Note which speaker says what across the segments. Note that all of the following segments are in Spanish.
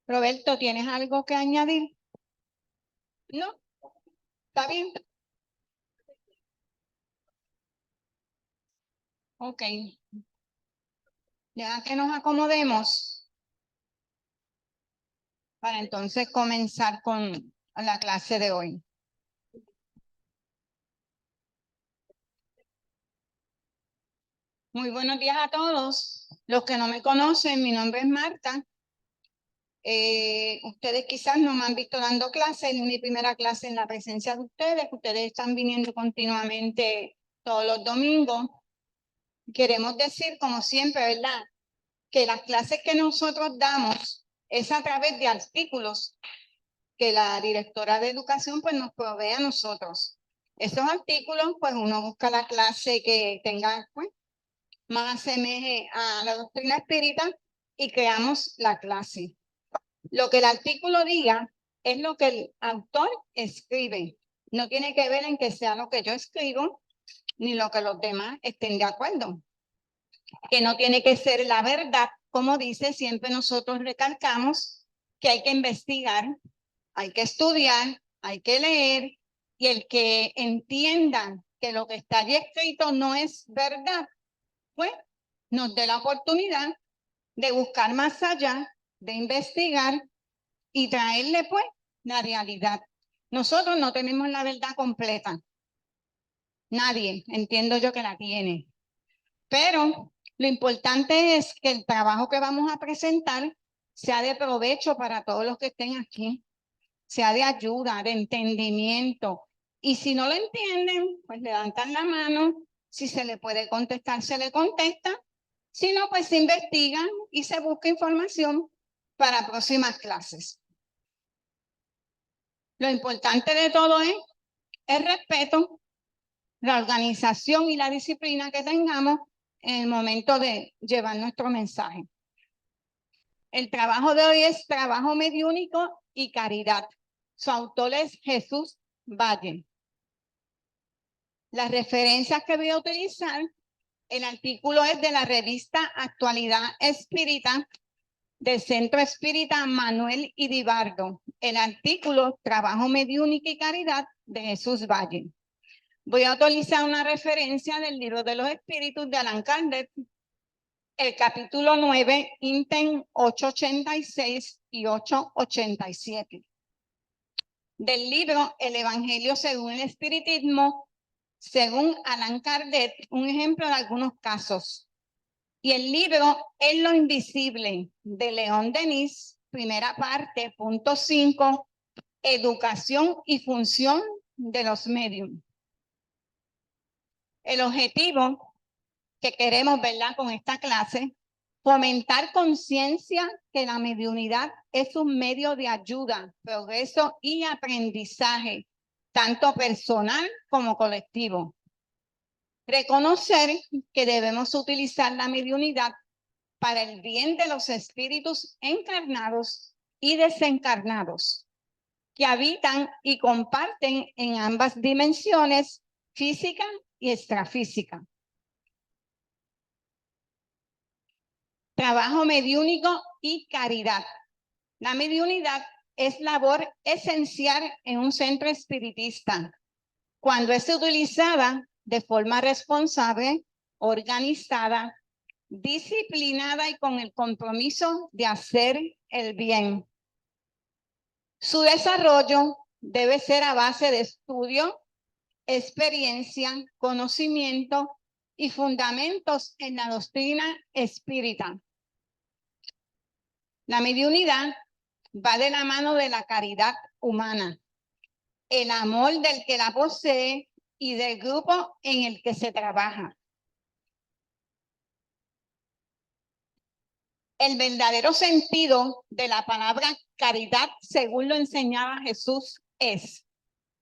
Speaker 1: Roberto, ¿tienes algo que añadir? ¿No? ¿Está bien? Ok. Ya que nos acomodemos para entonces comenzar con la clase de hoy. Muy buenos días a todos. Los que no me conocen, mi nombre es Marta. Ustedes quizás no me han visto dando clases, es mi primera clase en la presencia de ustedes. Ustedes están viniendo continuamente todos los domingos. Queremos decir, como siempre, ¿verdad?, que las clases que nosotros damos es a través de artículos que la directora de educación pues nos provee a nosotros. Esos artículos, pues uno busca la clase que tenga pues más asemeje a la doctrina espírita y creamos la clase. Lo que el artículo diga es lo que el autor escribe. No tiene que ver en que sea lo que yo escribo ni lo que los demás estén de acuerdo. Que no tiene que ser la verdad, como dice, siempre nosotros recalcamos que hay que investigar, hay que estudiar, hay que leer, y el que entienda que lo que está allí escrito no es verdad, pues nos dé la oportunidad de buscar más allá, de investigar y traerle pues la realidad. Nosotros no tenemos la verdad completa. Nadie, entiendo yo que la tiene. Pero lo importante es que el trabajo que vamos a presentar sea de provecho para todos los que estén aquí, sea de ayuda, de entendimiento. Y si no lo entienden, pues levantan la mano. Si se le puede contestar, se le contesta. Si no, pues se investigan y se busca información para próximas clases. Lo importante de todo es el respeto, la organización y la disciplina que tengamos en el momento de llevar nuestro mensaje. El trabajo de hoy es trabajo mediúnico y caridad. Su autor es Jesús Valle. Las referencias que voy a utilizar, el artículo es de la revista Actualidad Espírita del Centro Espírita Manuel Iribardo. El artículo Trabajo Mediúnico y Caridad de Jesús Valle. Voy a utilizar una referencia del Libro de los Espíritus de Allan Kardec, el capítulo 9, ítem 886 y 887. Del libro El Evangelio según el Espiritismo, según Allan Kardec, un ejemplo de algunos casos. Y el libro En lo Invisible, de León Denis, primera parte, punto 5, Educación y Función de los Medios. El objetivo que queremos, ¿verdad?, con esta clase, fomentar conciencia que la mediunidad es un medio de ayuda, progreso y aprendizaje, tanto personal como colectivo. Reconocer que debemos utilizar la mediunidad para el bien de los espíritus encarnados y desencarnados, que habitan y comparten en ambas dimensiones, física y extrafísica. Trabajo mediúnico y caridad. La mediunidad es labor esencial en un centro espiritista cuando es utilizada de forma responsable, organizada, disciplinada y con el compromiso de hacer el bien. Su desarrollo debe ser a base de estudio, experiencia, conocimiento y fundamentos en la doctrina espírita. La mediunidad va de la mano de la caridad humana, el amor del que la posee y del grupo en el que se trabaja. El verdadero sentido de la palabra caridad, según lo enseñaba Jesús, es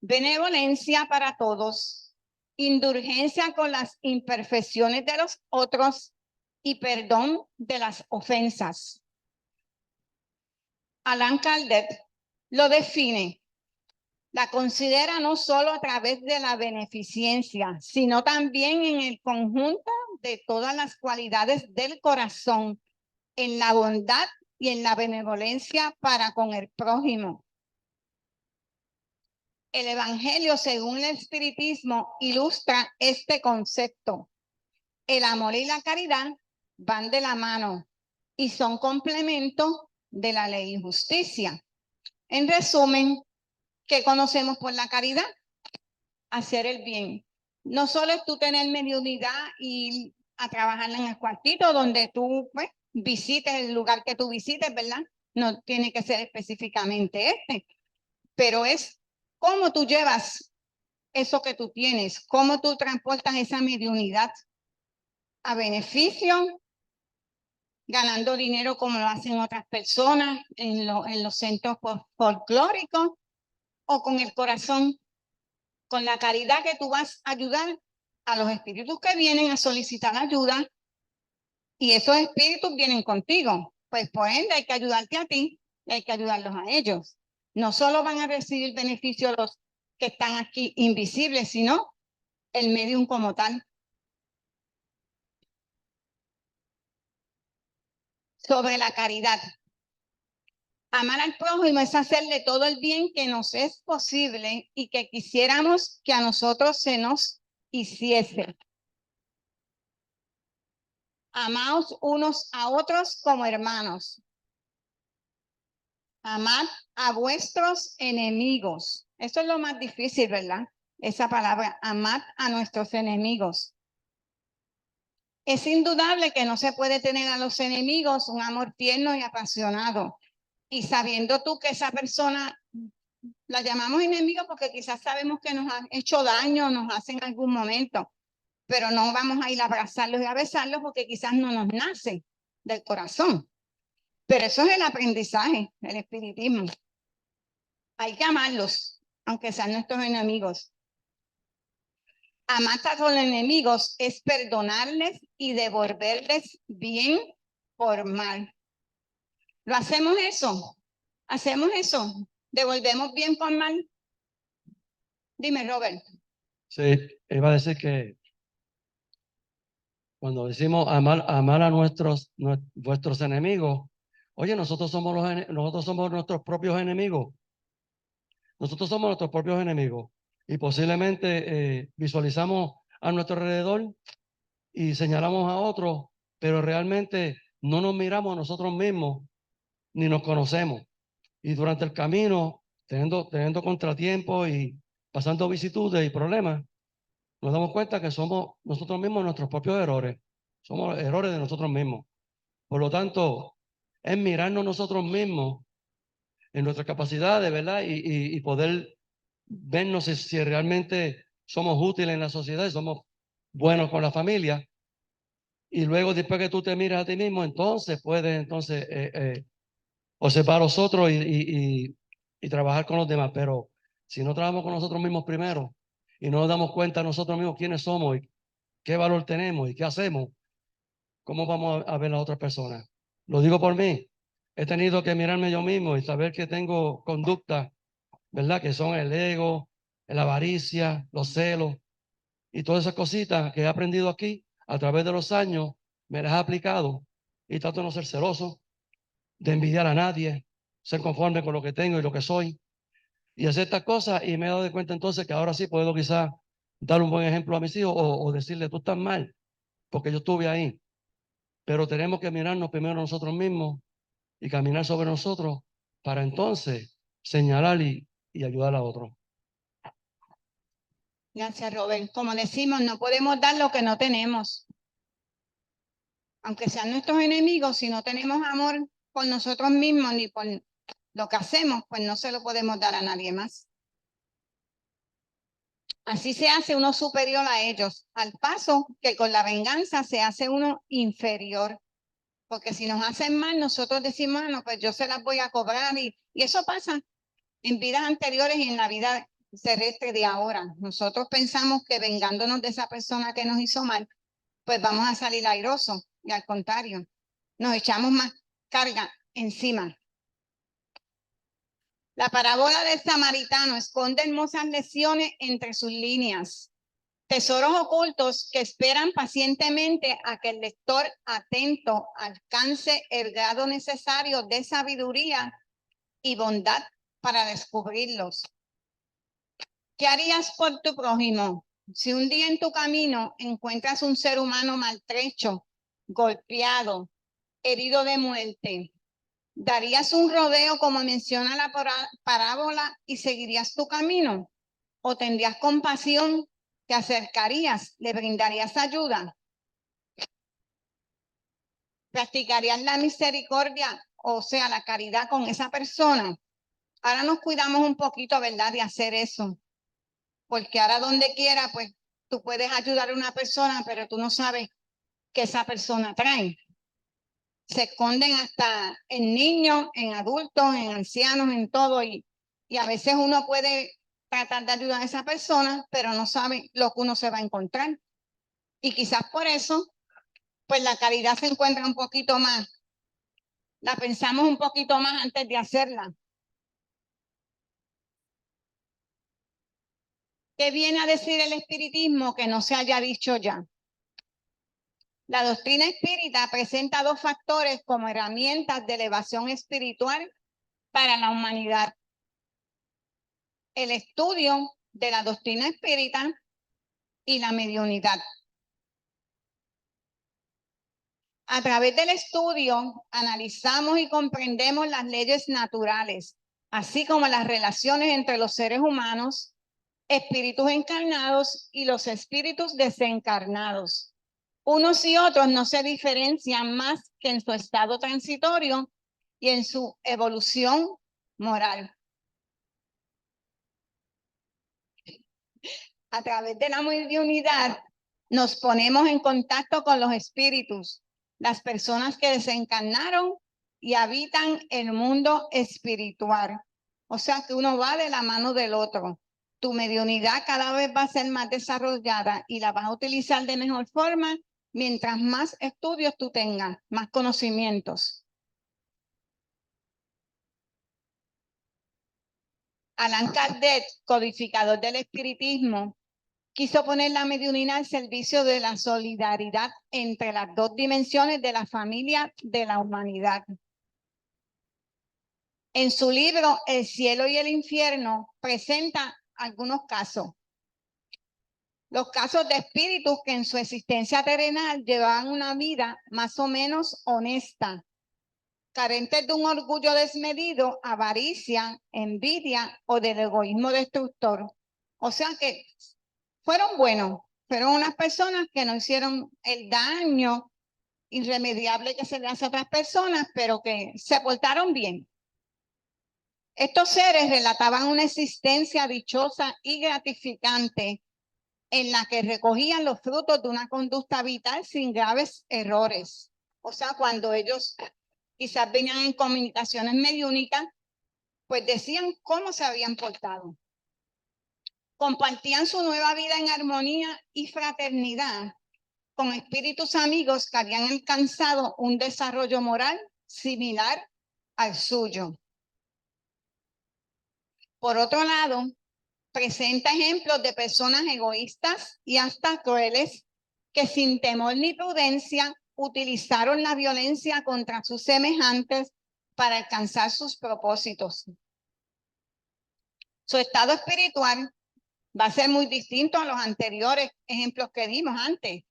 Speaker 1: benevolencia para todos, indulgencia con las imperfecciones de los otros y perdón de las ofensas. Allan Kardec lo define, la considera no solo a través de la beneficencia, sino también en el conjunto de todas las cualidades del corazón, en la bondad y en la benevolencia para con el prójimo. El Evangelio, según el Espiritismo, ilustra este concepto. El amor y la caridad van de la mano y son complemento de la ley y justicia. En resumen, ¿qué conocemos por la caridad? Hacer el bien. No solo es tú tener mediunidad y a trabajar en el cuartito donde tú pues, visites el lugar que tú visites, ¿verdad? No tiene que ser específicamente este, pero es cómo tú llevas eso que tú tienes, cómo tú transportas esa mediunidad a beneficio, ganando dinero como lo hacen otras personas en los centros folclóricos, o con el corazón, con la caridad que tú vas a ayudar a los espíritus que vienen a solicitar ayuda, y esos espíritus vienen contigo, pues por ende hay que ayudarte a ti y hay que ayudarlos a ellos. No solo van a recibir beneficios los que están aquí invisibles, sino el medium como tal. Sobre la caridad. Amar al prójimo es hacerle todo el bien que nos es posible y que quisiéramos que a nosotros se nos hiciese. Amaos unos a otros como hermanos. Amad a vuestros enemigos. Eso es lo más difícil, ¿verdad? Esa palabra, amad a nuestros enemigos. Es indudable que no se puede tener a los enemigos un amor tierno y apasionado. Y sabiendo tú que esa persona la llamamos enemigo porque quizás sabemos que nos han hecho daño, nos hacen en algún momento, pero no vamos a ir a abrazarlos y a besarlos porque quizás no nos nace del corazón. Pero eso es el aprendizaje, el espiritismo. Hay que amarlos, aunque sean nuestros enemigos. Amar a los enemigos es perdonarles y devolverles bien por mal. ¿Lo hacemos eso? ¿Hacemos eso? ¿Devolvemos bien por mal? Dime, Robert.
Speaker 2: Sí, iba a decir que cuando decimos amar a vuestros enemigos, oye, nosotros somos nuestros propios enemigos. Nosotros somos nuestros propios enemigos y posiblemente visualizamos a nuestro alrededor y señalamos a otros, pero realmente no nos miramos a nosotros mismos ni nos conocemos. Y durante el camino, teniendo contratiempos y pasando vicisitudes y problemas, nos damos cuenta que somos nosotros mismos nuestros propios errores. Somos errores de nosotros mismos. Por lo tanto, es mirarnos nosotros mismos en nuestras capacidades, ¿verdad? Y poder vernos si realmente somos útiles en la sociedad, somos buenos con la familia. Y luego, después que tú te miras a ti mismo, entonces puedes observar a los otros y trabajar con los demás. Pero si no trabajamos con nosotros mismos primero y no nos damos cuenta nosotros mismos quiénes somos y qué valor tenemos y qué hacemos, ¿cómo vamos a ver a las otras personas? Lo digo por mí. He tenido que mirarme yo mismo y saber que tengo conductas, ¿verdad? Que son el ego, la avaricia, los celos y todas esas cositas que he aprendido aquí a través de los años, me las he aplicado y trato de no ser celoso, de envidiar a nadie, ser conforme con lo que tengo y lo que soy y hacer estas cosas, y me he dado de cuenta entonces que ahora sí puedo quizás dar un buen ejemplo a mis hijos o decirle, tú estás mal, porque yo estuve ahí. Pero tenemos que mirarnos primero nosotros mismos y caminar sobre nosotros para entonces señalar y ayudar a otros.
Speaker 1: Gracias, Robert. Como decimos, no podemos dar lo que no tenemos. Aunque sean nuestros enemigos, si no tenemos amor por nosotros mismos ni por lo que hacemos, pues no se lo podemos dar a nadie más. Así se hace uno superior a ellos, al paso que con la venganza se hace uno inferior. Porque si nos hacen mal, nosotros decimos, no, pues yo se las voy a cobrar. Y eso pasa en vidas anteriores y en la vida terrestre de ahora. Nosotros pensamos que vengándonos de esa persona que nos hizo mal, pues vamos a salir airosos. Y al contrario, nos echamos más carga encima. La parábola del samaritano esconde hermosas lecciones entre sus líneas. Tesoros ocultos que esperan pacientemente a que el lector atento alcance el grado necesario de sabiduría y bondad para descubrirlos. ¿Qué harías por tu prójimo si un día en tu camino encuentras un ser humano maltrecho, golpeado, herido de muerte? ¿Darías un rodeo como menciona la parábola y seguirías tu camino? ¿O tendrías compasión, te acercarías, le brindarías ayuda? ¿Practicarías la misericordia, o sea, la caridad con esa persona? Ahora nos cuidamos un poquito, ¿verdad?, de hacer eso. Porque ahora donde quiera, pues, tú puedes ayudar a una persona, pero tú no sabes qué esa persona trae. Se esconden hasta en niños, en adultos, en ancianos, en todo. Y a veces uno puede tratar de ayudar a esa persona, pero no sabe lo que uno se va a encontrar. Y quizás por eso, pues la caridad se encuentra un poquito más. La pensamos un poquito más antes de hacerla. ¿Qué viene a decir el espiritismo que no se haya dicho ya? La doctrina espírita presenta dos factores como herramientas de elevación espiritual para la humanidad: el estudio de la doctrina espírita y la mediunidad. A través del estudio analizamos y comprendemos las leyes naturales, así como las relaciones entre los seres humanos, espíritus encarnados y los espíritus desencarnados. Unos y otros no se diferencian más que en su estado transitorio y en su evolución moral. A través de la mediunidad nos ponemos en contacto con los espíritus, las personas que desencarnaron y habitan el mundo espiritual. O sea que uno va de la mano del otro. Tu mediunidad cada vez va a ser más desarrollada y la vas a utilizar de mejor forma mientras más estudios tú tengas, más conocimientos. Allan Kardec, codificador del espiritismo, quiso poner la mediunidad al servicio de la solidaridad entre las dos dimensiones de la familia de la humanidad. En su libro El cielo y el infierno presenta algunos casos. Los casos de espíritus que en su existencia terrenal llevaban una vida más o menos honesta, carentes de un orgullo desmedido, avaricia, envidia o del egoísmo destructor. O sea que fueron buenos, fueron unas personas que no hicieron el daño irremediable que se le hace a otras personas, pero que se portaron bien. Estos seres relataban una existencia dichosa y gratificante en la que recogían los frutos de una conducta vital sin graves errores. O sea, cuando ellos quizás venían en comunicaciones mediúnicas, pues decían cómo se habían portado. Compartían su nueva vida en armonía y fraternidad con espíritus amigos que habían alcanzado un desarrollo moral similar al suyo. Por otro lado, presenta ejemplos de personas egoístas y hasta crueles que sin temor ni prudencia utilizaron la violencia contra sus semejantes para alcanzar sus propósitos. Su estado espiritual va a ser muy distinto a los anteriores ejemplos que dimos antes,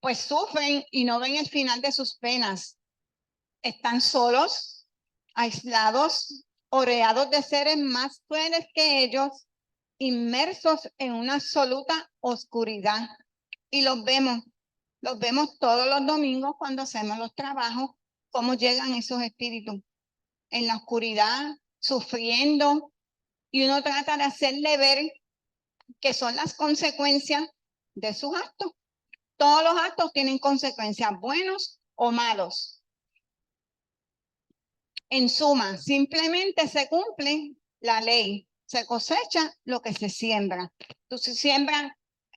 Speaker 1: pues sufren y no ven el final de sus penas. Están solos, aislados, rodeados de seres más crueles que ellos, inmersos en una absoluta oscuridad. Y los vemos todos los domingos cuando hacemos los trabajos, cómo llegan esos espíritus en la oscuridad, sufriendo, y uno trata de hacerle ver que son las consecuencias de sus actos. Todos los actos tienen consecuencias, buenos o malos. En suma, simplemente se cumple la ley, se cosecha lo que se siembra. Tú si siembras,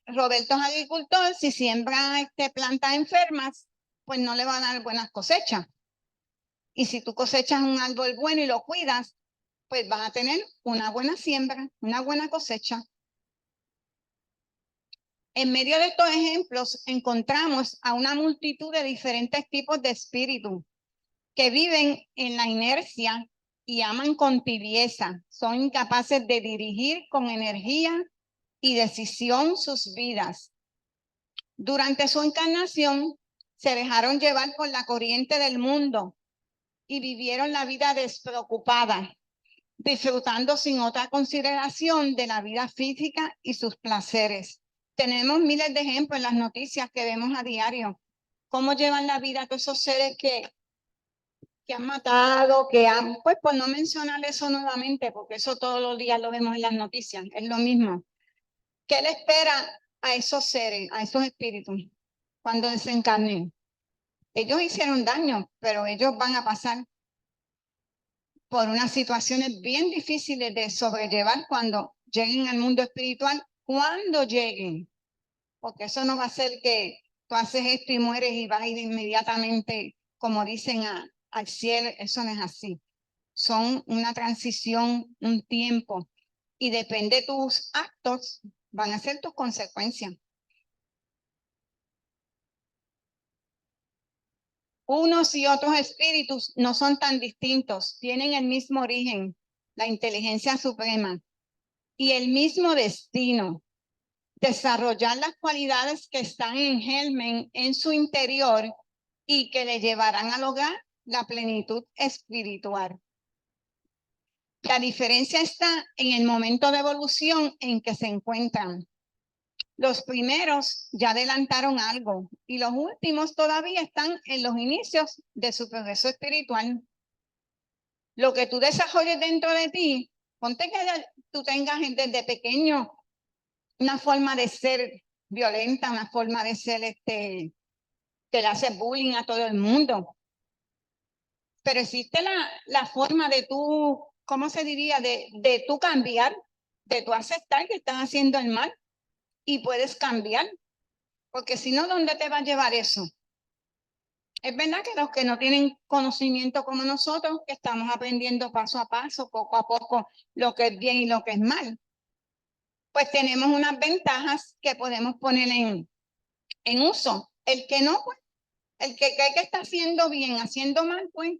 Speaker 1: Roberto es agricultor, si siembra plantas enfermas, pues no le van a dar buenas cosechas. Y si tú cosechas un árbol bueno y lo cuidas, pues vas a tener una buena siembra, una buena cosecha. En medio de estos ejemplos encontramos a una multitud de diferentes tipos de espíritus que viven en la inercia y aman con tibieza. Son incapaces de dirigir con energía y decisión sus vidas. Durante su encarnación se dejaron llevar por la corriente del mundo y vivieron la vida despreocupada, disfrutando sin otra consideración de la vida física y sus placeres. Tenemos miles de ejemplos en las noticias que vemos a diario. Cómo llevan la vida todos esos seres que han matado, que han, pues por no mencionar eso nuevamente, porque eso todos los días lo vemos en las noticias, es lo mismo. ¿Qué le espera a esos seres, a esos espíritus, cuando desencarnen? Ellos hicieron daño, pero ellos van a pasar por unas situaciones bien difíciles de sobrellevar cuando lleguen al mundo espiritual, cuando lleguen, porque eso no va a ser que tú haces esto y mueres y vas a ir inmediatamente, como dicen, al cielo. Eso no es así. Son una transición, un tiempo, y depende de tus actos, van a ser tus consecuencias. Unos y otros espíritus no son tan distintos, tienen el mismo origen, la inteligencia suprema, y el mismo destino: desarrollar las cualidades que están en germen en su interior y que le llevarán a lograr la plenitud espiritual. La diferencia está en el momento de evolución en que se encuentran. Los primeros ya adelantaron algo y los últimos todavía están en los inicios de su progreso espiritual. Lo que tú desarrolles dentro de ti, ponte que tú tengas desde pequeño una forma de ser violenta, una forma de ser que le hace bullying a todo el mundo. Pero existe la forma de tú, ¿cómo se diría? De tú cambiar, de tú aceptar que estás haciendo el mal y puedes cambiar. Porque si no, ¿dónde te va a llevar eso? Es verdad que los que no tienen conocimiento como nosotros, que estamos aprendiendo paso a paso, poco a poco, lo que es bien y lo que es mal, pues tenemos unas ventajas que podemos poner en uso. El que no, pues, el que cree que está haciendo bien, haciendo mal, pues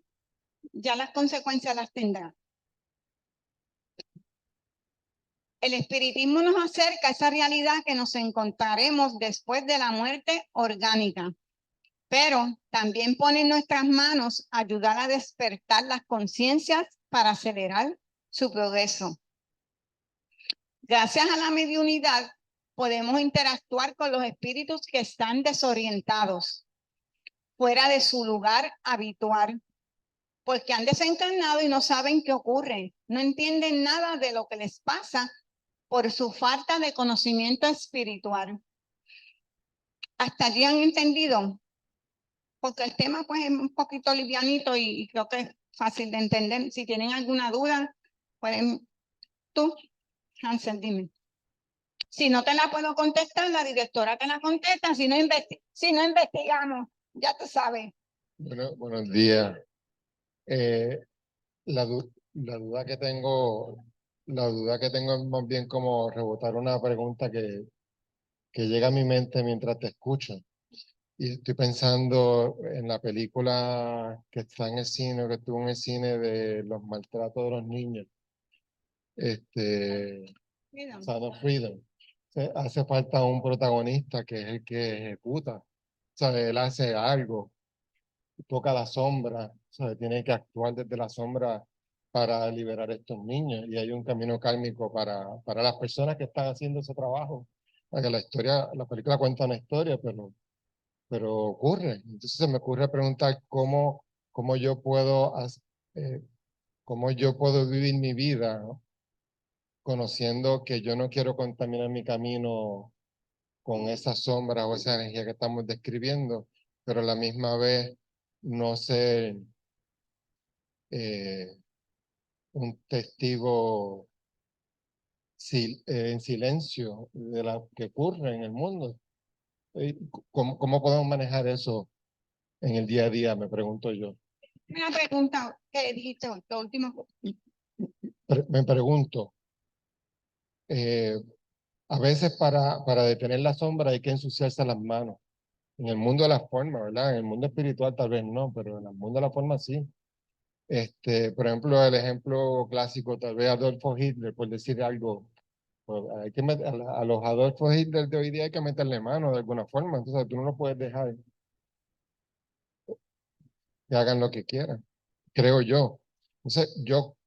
Speaker 1: ya las consecuencias las tendrá. El espiritismo nos acerca a esa realidad que nos encontraremos después de la muerte orgánica, pero también pone en nuestras manos ayudar a despertar las conciencias para acelerar su progreso. Gracias a la mediunidad podemos interactuar con los espíritus que están desorientados, fuera de su lugar habitual, porque han desencarnado y no saben qué ocurre, no entienden nada de lo que les pasa por su falta de conocimiento espiritual. ¿Hasta allí han entendido? Porque el tema pues es un poquito livianito y creo que es fácil de entender. Si tienen alguna duda, pueden... Tú, Hansel, dime. Si no te la puedo contestar, la directora te la contesta. Si no investigamos, ya tú sabes.
Speaker 3: Bueno, buenos días. La duda que tengo, es más bien como rebotar una pregunta que llega a mi mente mientras te escucho. Y estoy pensando en la película que está en el cine, que estuvo en el cine, de los maltratos de los niños.
Speaker 1: Freedom.
Speaker 3: Sound of Freedom. Hace falta un protagonista que es el que ejecuta. O sea, él hace algo, toca la sombra, o sea, tiene que actuar desde la sombra para liberar a estos niños. Y hay un camino kármico para las personas que están haciendo ese trabajo. Porque la película cuenta una historia, pero ocurre. Entonces se me ocurre preguntar cómo yo puedo, eh, cómo yo puedo vivir mi vida, ¿no? Conociendo que yo no quiero contaminar mi camino con esa sombra o esa energía que estamos describiendo, pero a la misma vez no ser un testigo en silencio de lo que ocurre en el mundo. ¿Cómo podemos manejar eso en el día a día? Me pregunto yo.
Speaker 1: Una pregunta que dijiste, lo último.
Speaker 3: Me pregunto, A veces para detener la sombra hay que ensuciarse las manos. En el mundo de la forma, ¿verdad? En el mundo espiritual tal vez no, pero en el mundo de la forma sí. Por ejemplo, el ejemplo clásico, tal vez Adolfo Hitler, por decir algo, pues hay que a los Adolfo Hitler de hoy día hay que meterle mano de alguna forma, entonces tú no lo puedes dejar que hagan lo que quieran, creo yo. Entonces,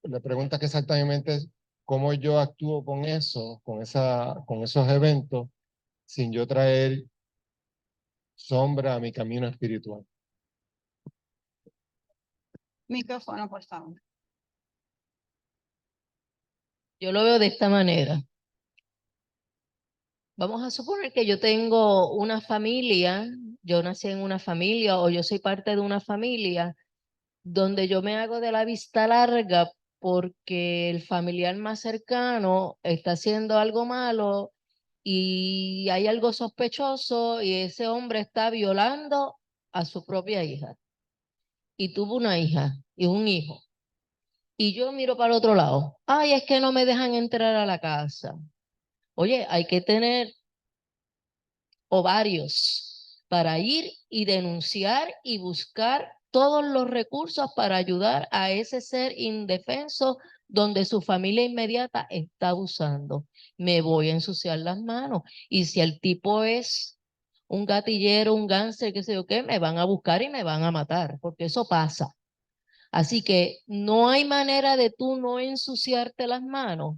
Speaker 3: la pregunta que exactamente es cómo yo actúo con eso, con esos eventos, sin yo traer sombra a mi camino espiritual.
Speaker 1: Micrófono, por favor.
Speaker 4: Yo lo veo de esta manera. Vamos a suponer que yo tengo una familia, yo nací en una familia o yo soy parte de una familia donde yo me hago de la vista larga porque el familiar más cercano está haciendo algo malo y hay algo sospechoso y ese hombre está violando a su propia hija y tuvo una hija y un hijo. Y yo miro para el otro lado. Ay, es que no me dejan entrar a la casa. Oye, hay que tener ovarios para ir y denunciar y buscar todos los recursos para ayudar a ese ser indefenso donde su familia inmediata está abusando. Me voy a ensuciar las manos. Y si el tipo es un gatillero, un gánster, qué sé yo qué, me van a buscar y me van a matar, porque eso pasa. Así que no hay manera de tú no ensuciarte las manos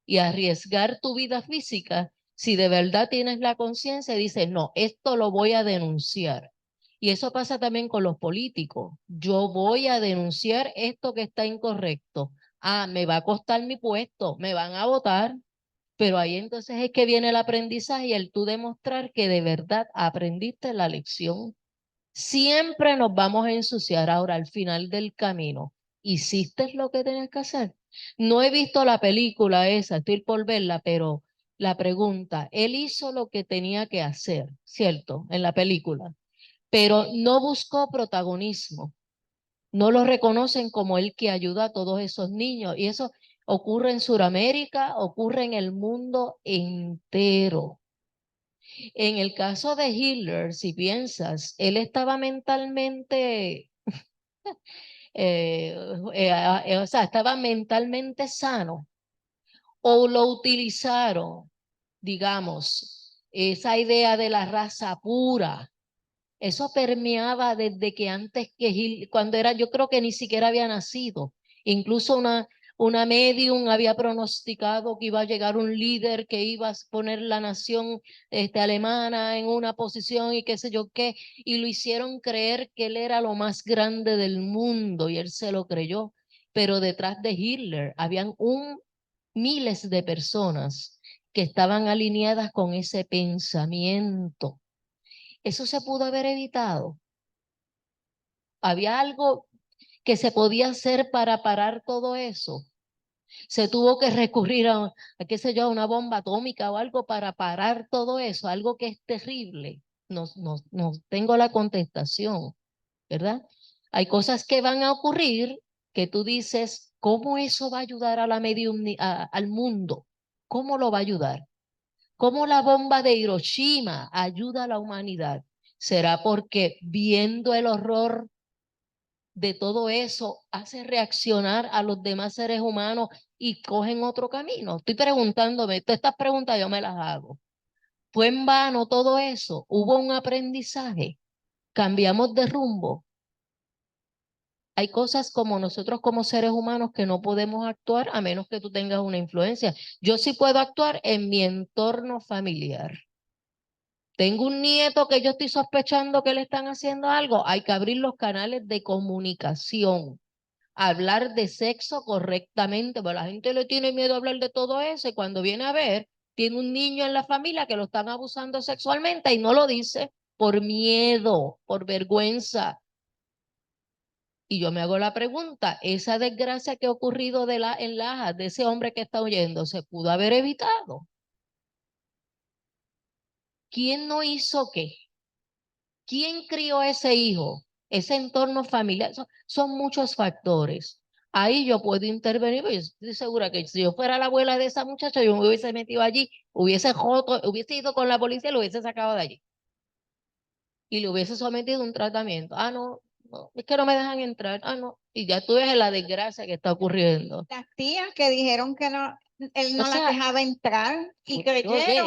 Speaker 4: y arriesgar tu vida física si de verdad tienes la conciencia y dices, no, esto lo voy a denunciar. Y eso pasa también con los políticos. Yo voy a denunciar esto que está incorrecto. Ah, me va a costar mi puesto, me van a votar, pero ahí entonces es que viene el aprendizaje y el tú demostrar que de verdad aprendiste la lección. Siempre nos vamos a ensuciar. Ahora, al final del camino, ¿hiciste lo que tenías que hacer? No he visto la película esa, estoy por verla, pero la pregunta, él hizo lo que tenía que hacer, ¿cierto? En la película, pero no buscó protagonismo. No lo reconocen como el que ayuda a todos esos niños. Y eso ocurre en Sudamérica, ocurre en el mundo entero. En el caso de Hitler, si piensas, él estaba mentalmente, o sea, estaba mentalmente sano o lo utilizaron, digamos, esa idea de la raza pura. Eso permeaba desde que antes que cuando era, yo creo que ni siquiera había nacido. Incluso una medium había pronosticado que iba a llegar un líder que iba a poner la nación alemana en una posición y qué sé yo qué, y lo hicieron creer que él era lo más grande del mundo y él se lo creyó. Pero detrás de Hitler habían miles de personas que estaban alineadas con ese pensamiento. Eso se pudo haber evitado. Había algo que se podía hacer para parar todo eso. Se tuvo que recurrir qué sé yo, a una bomba atómica o algo para parar todo eso, algo que es terrible. No tengo la contestación, ¿verdad? Hay cosas que van a ocurrir que tú dices, ¿cómo eso va a ayudar a la al mundo? ¿Cómo lo va a ayudar? ¿Cómo la bomba de Hiroshima ayuda a la humanidad? ¿Será porque viendo el horror de todo eso hace reaccionar a los demás seres humanos y cogen otro camino? Estoy preguntándome, todas estas preguntas yo me las hago. ¿Fue en vano todo eso? ¿Hubo un aprendizaje? ¿Cambiamos de rumbo? Hay cosas como nosotros como seres humanos que no podemos actuar a menos que tú tengas una influencia. Yo sí puedo actuar en mi entorno familiar. Tengo un nieto que yo estoy sospechando que le están haciendo algo. Hay que abrir los canales de comunicación, hablar de sexo correctamente, porque la gente le tiene miedo a hablar de todo eso y cuando viene a ver, tiene un niño en la familia que lo están abusando sexualmente y no lo dice por miedo, por vergüenza. Y yo me hago la pregunta, esa desgracia que ha ocurrido en Lajas, de ese hombre que está huyendo, ¿se pudo haber evitado? ¿Quién no hizo qué? ¿Quién crió ese hijo? Ese entorno familiar. Son muchos factores. ahí yo puedo intervenir, porque yo estoy segura que si yo fuera la abuela de esa muchacha, yo me hubiese metido allí, hubiese ido con la policía y lo hubiese sacado de allí. Y le hubiese sometido a un tratamiento. Ah, no, no, es que no me dejan entrar. Ah, no. Y ya tú ves la desgracia que está ocurriendo.
Speaker 1: Las tías que dijeron que no, él no
Speaker 4: O
Speaker 1: las
Speaker 4: sea,
Speaker 1: dejaba entrar y
Speaker 4: oye,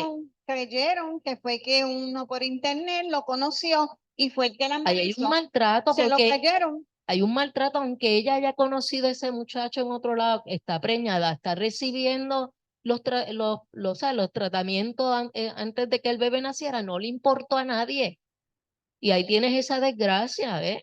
Speaker 1: creyeron que fue que uno por internet lo conoció y fue el que la
Speaker 4: ahí hay un
Speaker 1: embarazó.
Speaker 4: maltrato
Speaker 1: Se lo
Speaker 4: porque
Speaker 1: creyeron.
Speaker 4: hay un maltrato, aunque ella haya conocido a ese muchacho en otro lado, está preñada, está recibiendo o sea, los tratamientos antes de que el bebé naciera, no le importó a nadie. Y ahí tienes esa desgracia, ¿ves?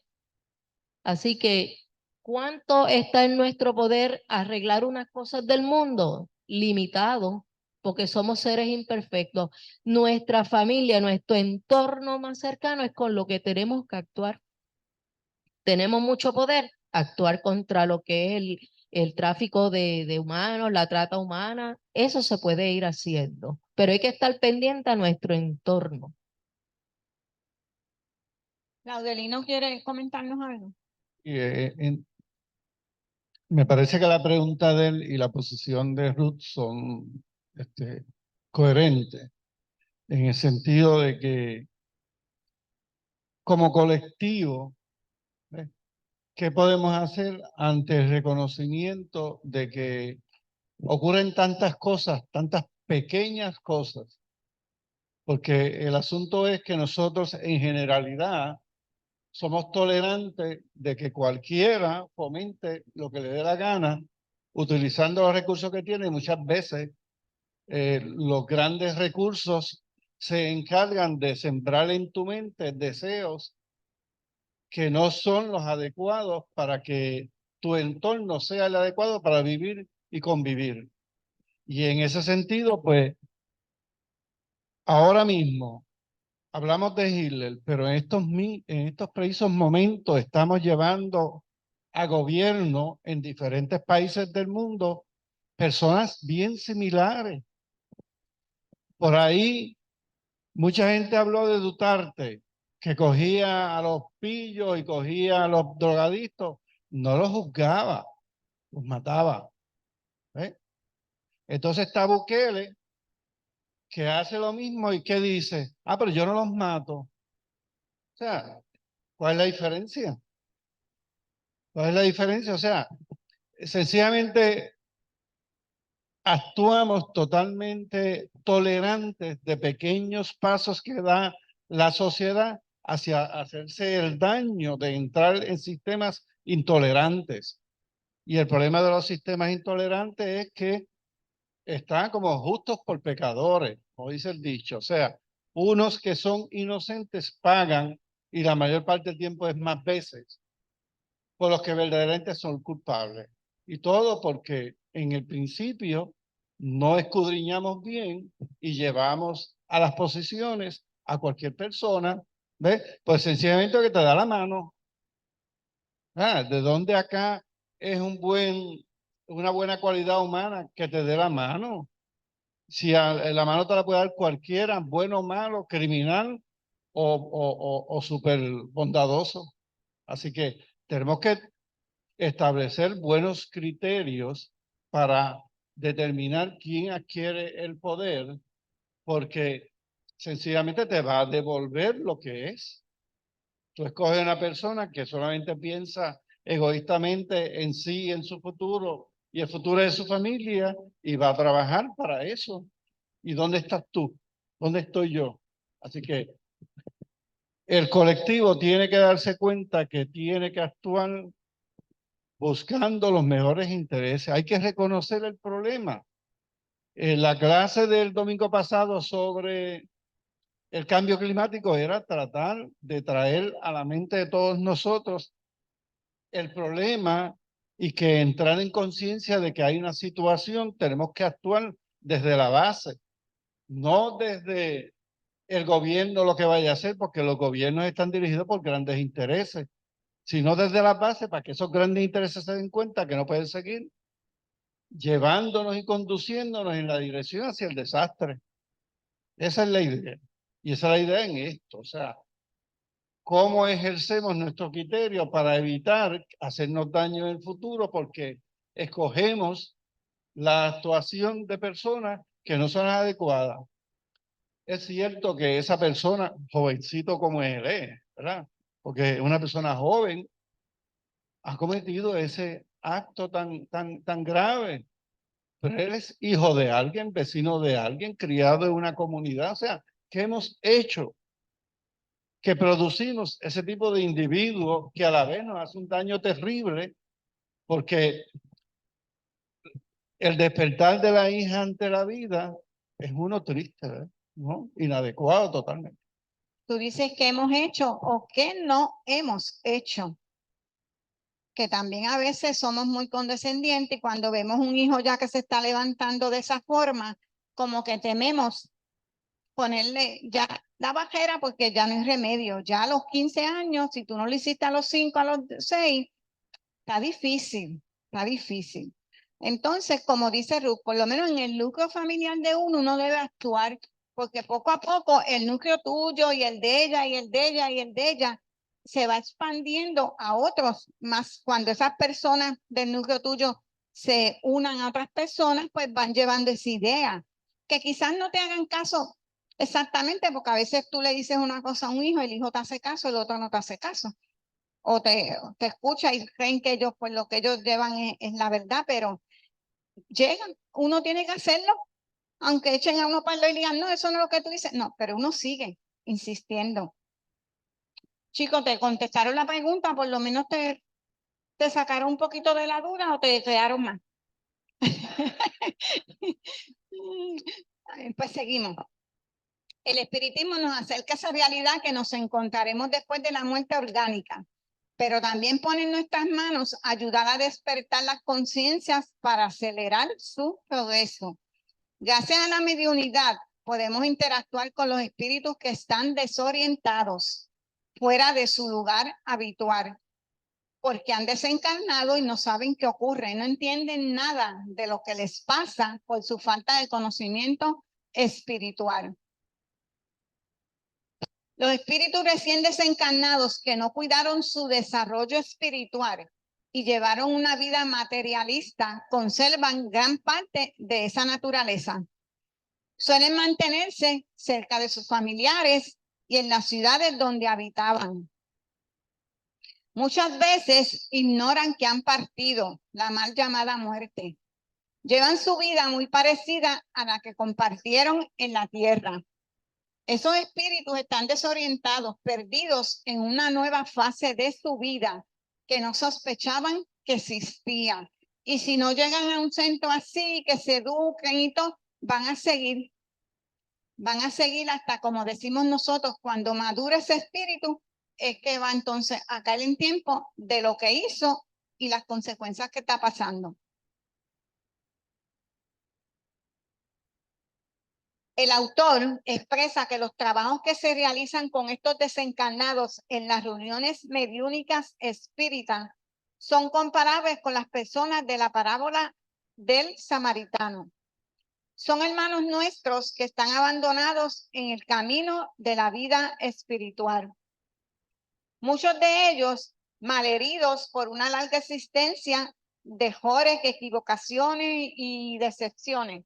Speaker 4: Así que, ¿cuánto está en nuestro poder arreglar unas cosas del mundo? Limitado, porque somos seres imperfectos. Nuestra familia, nuestro entorno más cercano es con lo que tenemos que actuar. Tenemos mucho poder, actuar contra lo que es el tráfico de humanos, la trata humana, eso se puede ir haciendo, pero hay que estar pendiente a nuestro entorno.
Speaker 1: Laudelino quiere comentarnos algo.
Speaker 5: Y, me parece que la pregunta de él y la posición de Ruth son coherentes, en el sentido de que como colectivo, ¿ves? ¿Qué podemos hacer ante el reconocimiento de que ocurren tantas cosas, tantas pequeñas cosas? Porque el asunto es que nosotros en generalidad somos tolerantes de que cualquiera fomente lo que le dé la gana, utilizando los recursos que tiene. Y muchas veces los grandes recursos se encargan de sembrar en tu mente deseos que no son los adecuados para que tu entorno sea el adecuado para vivir y convivir. Y en ese sentido, pues, ahora mismo hablamos de Hitler, pero en estos precisos momentos estamos llevando a gobierno en diferentes países del mundo personas bien similares. Por ahí mucha gente habló de Duterte, que cogía a los pillos y cogía a los drogadictos, no los juzgaba, los mataba. ¿Eh? Entonces está Bukele, que hace lo mismo y que dice, ah, pero yo no los mato. O sea, ¿cuál es la diferencia? ¿Cuál es la diferencia? O sea, sencillamente actuamos totalmente tolerantes de pequeños pasos que da la sociedad hacia hacerse el daño de entrar en sistemas intolerantes. Y el problema de los sistemas intolerantes es que están como justos por pecadores, como dice el dicho. O sea, unos que son inocentes pagan y la mayor parte del tiempo es más veces por los que verdaderamente son culpables. Y todo porque en el principio no escudriñamos bien y llevamos a las posiciones a cualquier persona, ¿ves? Pues sencillamente que te da la mano. Ah, ¿de dónde acá es una buena cualidad humana que te dé la mano? Si la mano te la puede dar cualquiera, bueno, malo, criminal o súper bondadoso. Así que tenemos que establecer buenos criterios para determinar quién adquiere el poder, porque sencillamente te va a devolver lo que es. Tú escoges una persona que solamente piensa egoístamente en sí, en su futuro y el futuro de su familia y va a trabajar para eso. ¿Y dónde estás tú? ¿Dónde estoy yo? Así que el colectivo tiene que darse cuenta que tiene que actuar buscando los mejores intereses. Hay que reconocer el problema. En la clase del domingo pasado sobre el cambio climático era tratar de traer a la mente de todos nosotros el problema y que entrar en conciencia de que hay una situación, tenemos que actuar desde la base, no desde el gobierno lo que vaya a hacer, porque los gobiernos están dirigidos por grandes intereses, sino desde la base para que esos grandes intereses se den cuenta que no pueden seguir llevándonos y conduciéndonos en la dirección hacia el desastre. Esa es la idea. Y esa es la idea en esto. O sea, cómo ejercemos nuestro criterio para evitar hacernos daño en el futuro, porque escogemos la actuación de personas que no son adecuadas. Es cierto que esa persona, jovencito como él es, ¿verdad? Porque una persona joven ha cometido ese acto tan grave. Pero él es hijo de alguien, vecino de alguien, criado en una comunidad. O sea, ¿qué hemos hecho? Que producimos ese tipo de individuo que a la vez nos hace un daño terrible, porque el despertar de la hija ante la vida es uno triste, ¿verdad? ¿No? Inadecuado totalmente.
Speaker 1: Tú dices qué hemos hecho o qué no hemos hecho. Que también a veces somos muy condescendientes y cuando vemos un hijo ya que se está levantando de esa forma, como que tememos ponerle ya la bajera porque ya no hay remedio. Ya a los 15 años, si tú no lo hiciste a los 5, a los 6, está difícil, está difícil. Entonces, como dice Ruth, por lo menos en el núcleo familiar de uno debe actuar, porque poco a poco el núcleo tuyo y el de ella y el de ella y el de ella se va expandiendo a otros, más cuando esas personas del núcleo tuyo se unan a otras personas, pues van llevando esa idea, que quizás no te hagan caso exactamente, porque a veces tú le dices una cosa a un hijo, el hijo te hace caso, el otro no te hace caso o te escucha y creen que ellos, pues lo que ellos llevan es la verdad, pero llegan, uno tiene que hacerlo, aunque echen a uno para y digan, no, eso no es lo que tú dices, no, pero uno sigue insistiendo. Chicos, ¿te contestaron la pregunta? Por lo menos te sacaron un poquito de la duda o te quedaron más. Pues seguimos. El espiritismo nos acerca a esa realidad que nos encontraremos después de la muerte orgánica, pero también pone en nuestras manos ayudar a despertar las conciencias para acelerar su progreso. Gracias a la mediunidad podemos interactuar con los espíritus que están desorientados, fuera de su lugar habitual, porque han desencarnado y no saben qué ocurre, no entienden nada de lo que les pasa por su falta de conocimiento espiritual. Los espíritus recién desencarnados que no cuidaron su desarrollo espiritual y llevaron una vida materialista conservan gran parte de esa naturaleza. Suelen mantenerse cerca de sus familiares y en las ciudades donde habitaban. Muchas veces ignoran que han partido, la mal llamada muerte. Llevan su vida muy parecida a la que compartieron en la tierra. Esos espíritus están desorientados, perdidos en una nueva fase de su vida que no sospechaban que existía. Y si no llegan a un centro así, que se eduquen y todo, van a seguir hasta, como decimos nosotros, cuando madure ese espíritu, es que va entonces a caer en tiempo de lo que hizo y las consecuencias que está pasando. El autor expresa que los trabajos que se realizan con estos desencarnados en las reuniones mediúnicas espíritas son comparables con las personas de la parábola del samaritano. Son hermanos nuestros que están abandonados en el camino de la vida espiritual. Muchos de ellos malheridos por una larga existencia de errores, equivocaciones y decepciones.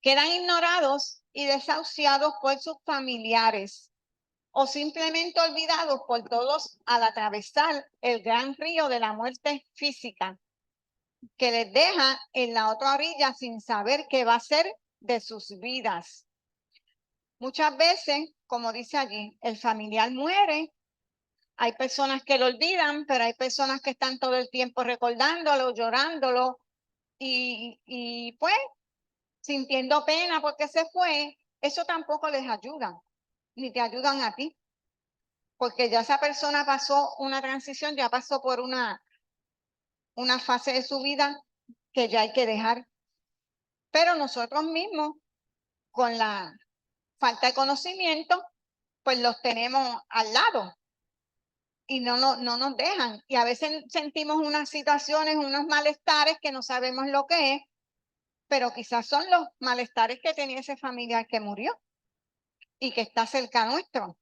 Speaker 1: Quedan ignorados y desahuciados por sus familiares o simplemente olvidados por todos al atravesar el gran río de la muerte física que les deja en la otra orilla sin saber qué va a ser de sus vidas. Muchas veces, como dice allí, el familiar muere. Hay personas que lo olvidan, pero hay personas que están todo el tiempo recordándolo, llorándolo y pues sintiendo pena porque se fue. Eso tampoco les ayuda, ni te ayudan a ti, porque ya esa persona pasó una transición, ya pasó por una fase de su vida que ya hay que dejar. Pero nosotros mismos, con la falta de conocimiento, pues los tenemos al lado y no nos dejan. Y a veces sentimos unas situaciones, unos malestares que no sabemos lo que es, pero quizás son los malestares que tenía ese familiar que murió y que está cerca nuestro.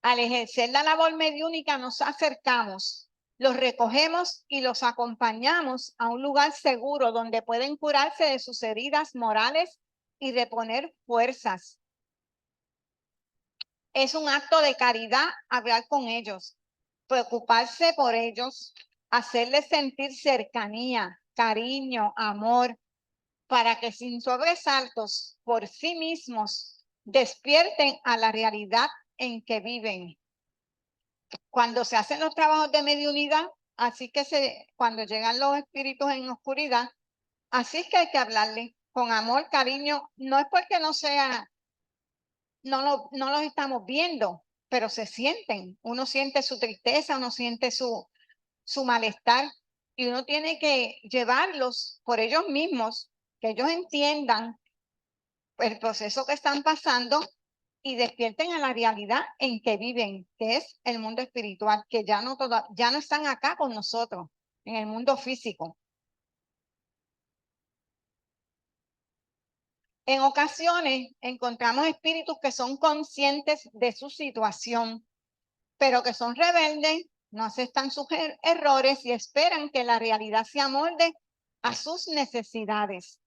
Speaker 1: Al ejercer la labor mediúnica nos acercamos, los recogemos y los acompañamos a un lugar seguro donde pueden curarse de sus heridas morales y reponer fuerzas. Es un acto de caridad hablar con ellos, preocuparse por ellos, hacerles sentir cercanía, cariño, amor, para que sin sobresaltos por sí mismos despierten a la realidad en que viven. Cuando se hacen los trabajos de mediunidad, así que cuando llegan los espíritus en oscuridad, así es que hay que hablarles con amor, cariño. No es porque no sea, no los estamos viendo, pero se sienten. Uno siente su tristeza, uno siente su malestar, y uno tiene que llevarlos por ellos mismos, que ellos entiendan el proceso que están pasando y despierten a la realidad en que viven, que es el mundo espiritual, que ya no están acá con nosotros, en el mundo físico. En ocasiones encontramos espíritus que son conscientes de su situación, pero que son rebeldes, no aceptan sus errores y esperan que la realidad se amolde a sus necesidades.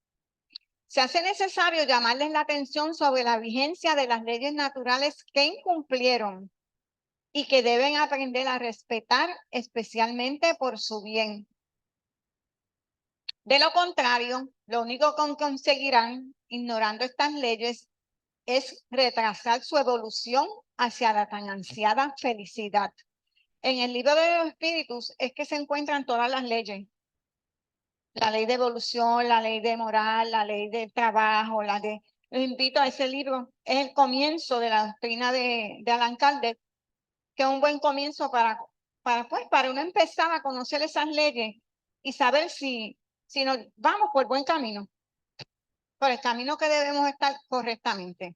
Speaker 1: Se hace necesario llamarles la atención sobre la vigencia de las leyes naturales que incumplieron y que deben aprender a respetar, especialmente por su bien. De lo contrario, lo único que conseguirán, ignorando estas leyes, es retrasar su evolución hacia la tan ansiada felicidad. En el libro de los espíritus es que se encuentran todas las leyes. La ley de evolución, la ley de moral, la ley del trabajo, les invito a ese libro. Es el comienzo de la doctrina de Allan Kardec, que es un buen comienzo para uno empezar a conocer esas leyes y saber si nos vamos por buen camino, por el camino que debemos estar correctamente.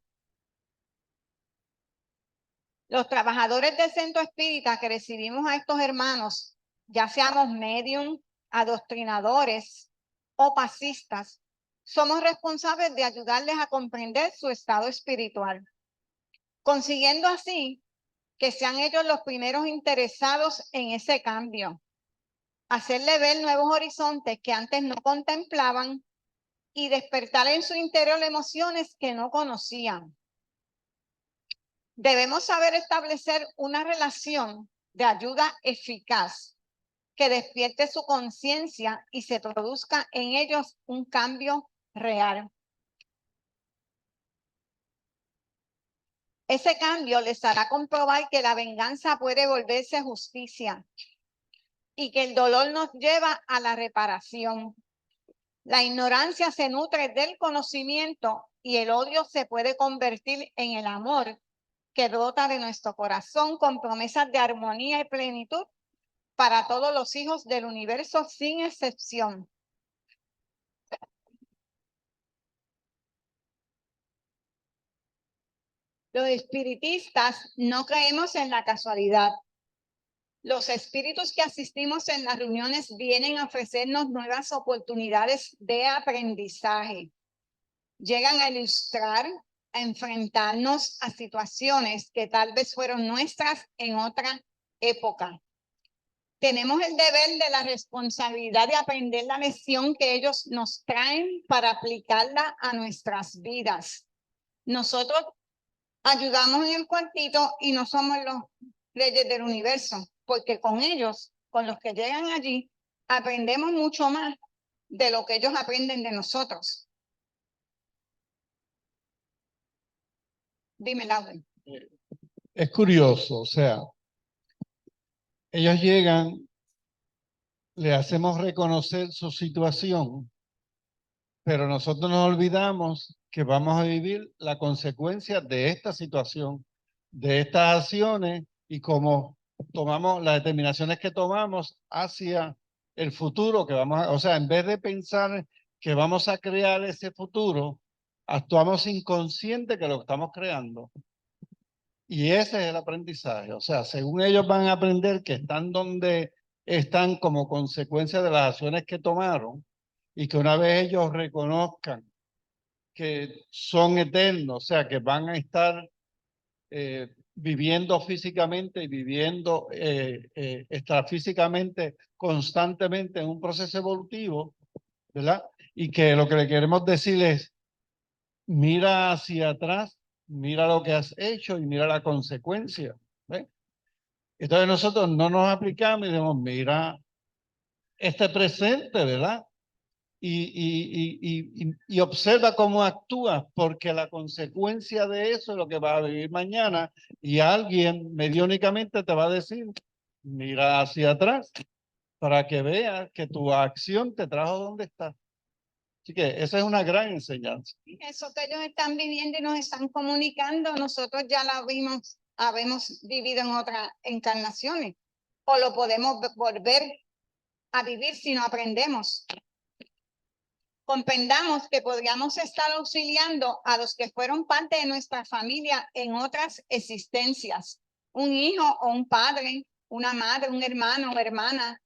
Speaker 1: Los trabajadores del centro espírita que recibimos a estos hermanos, ya seamos medium, adoctrinadores o pasistas, somos responsables de ayudarles a comprender su estado espiritual, consiguiendo así que sean ellos los primeros interesados en ese cambio, hacerle ver nuevos horizontes que antes no contemplaban y despertar en su interior emociones que no conocían. Debemos saber establecer una relación de ayuda eficaz que despierte su conciencia y se produzca en ellos un cambio real. Ese cambio les hará comprobar que la venganza puede volverse justicia y que el dolor nos lleva a la reparación. La ignorancia se nutre del conocimiento y el odio se puede convertir en el amor que brota de nuestro corazón con promesas de armonía y plenitud para todos los hijos del universo sin excepción. Los espiritistas no creemos en la casualidad. Los espíritus que asistimos en las reuniones vienen a ofrecernos nuevas oportunidades de aprendizaje. Llegan a ilustrar, a enfrentarnos a situaciones que tal vez fueron nuestras en otra época. Tenemos el deber de la responsabilidad de aprender la lección que ellos nos traen para aplicarla a nuestras vidas. Nosotros ayudamos en el cuartito y no somos los reyes del universo, porque con ellos, con los que llegan allí, aprendemos mucho más de lo que ellos aprenden de nosotros. Dime, Laura.
Speaker 5: Es curioso, o sea, ellos llegan, le hacemos reconocer su situación, pero nosotros nos olvidamos que vamos a vivir la consecuencia de esta situación, de estas acciones y cómo tomamos las determinaciones que tomamos hacia el futuro que vamos a, o sea, en vez de pensar que vamos a crear ese futuro, actuamos inconsciente que lo estamos creando. Y ese es el aprendizaje. O sea, según ellos van a aprender que están donde están como consecuencia de las acciones que tomaron y que una vez ellos reconozcan que son eternos, o sea, que van a estar viviendo físicamente y viviendo extrafísicamente constantemente en un proceso evolutivo, ¿verdad? Y que lo que le queremos decir es, mira hacia atrás, mira lo que has hecho y mira la consecuencia. ¿Ves? Entonces nosotros no nos aplicamos y decimos, mira este presente, ¿verdad? Y observa cómo actúas, porque la consecuencia de eso es lo que vas a vivir mañana y alguien mediónicamente te va a decir, mira hacia atrás para que veas que tu acción te trajo donde estás. Así que esa es una gran enseñanza.
Speaker 1: Eso que ellos están viviendo y nos están comunicando, nosotros ya lo vimos, habemos vivido en otras encarnaciones, o lo podemos volver a vivir si no aprendemos. Comprendamos que podríamos estar auxiliando a los que fueron parte de nuestra familia en otras existencias, un hijo o un padre, una madre, un hermano o hermana,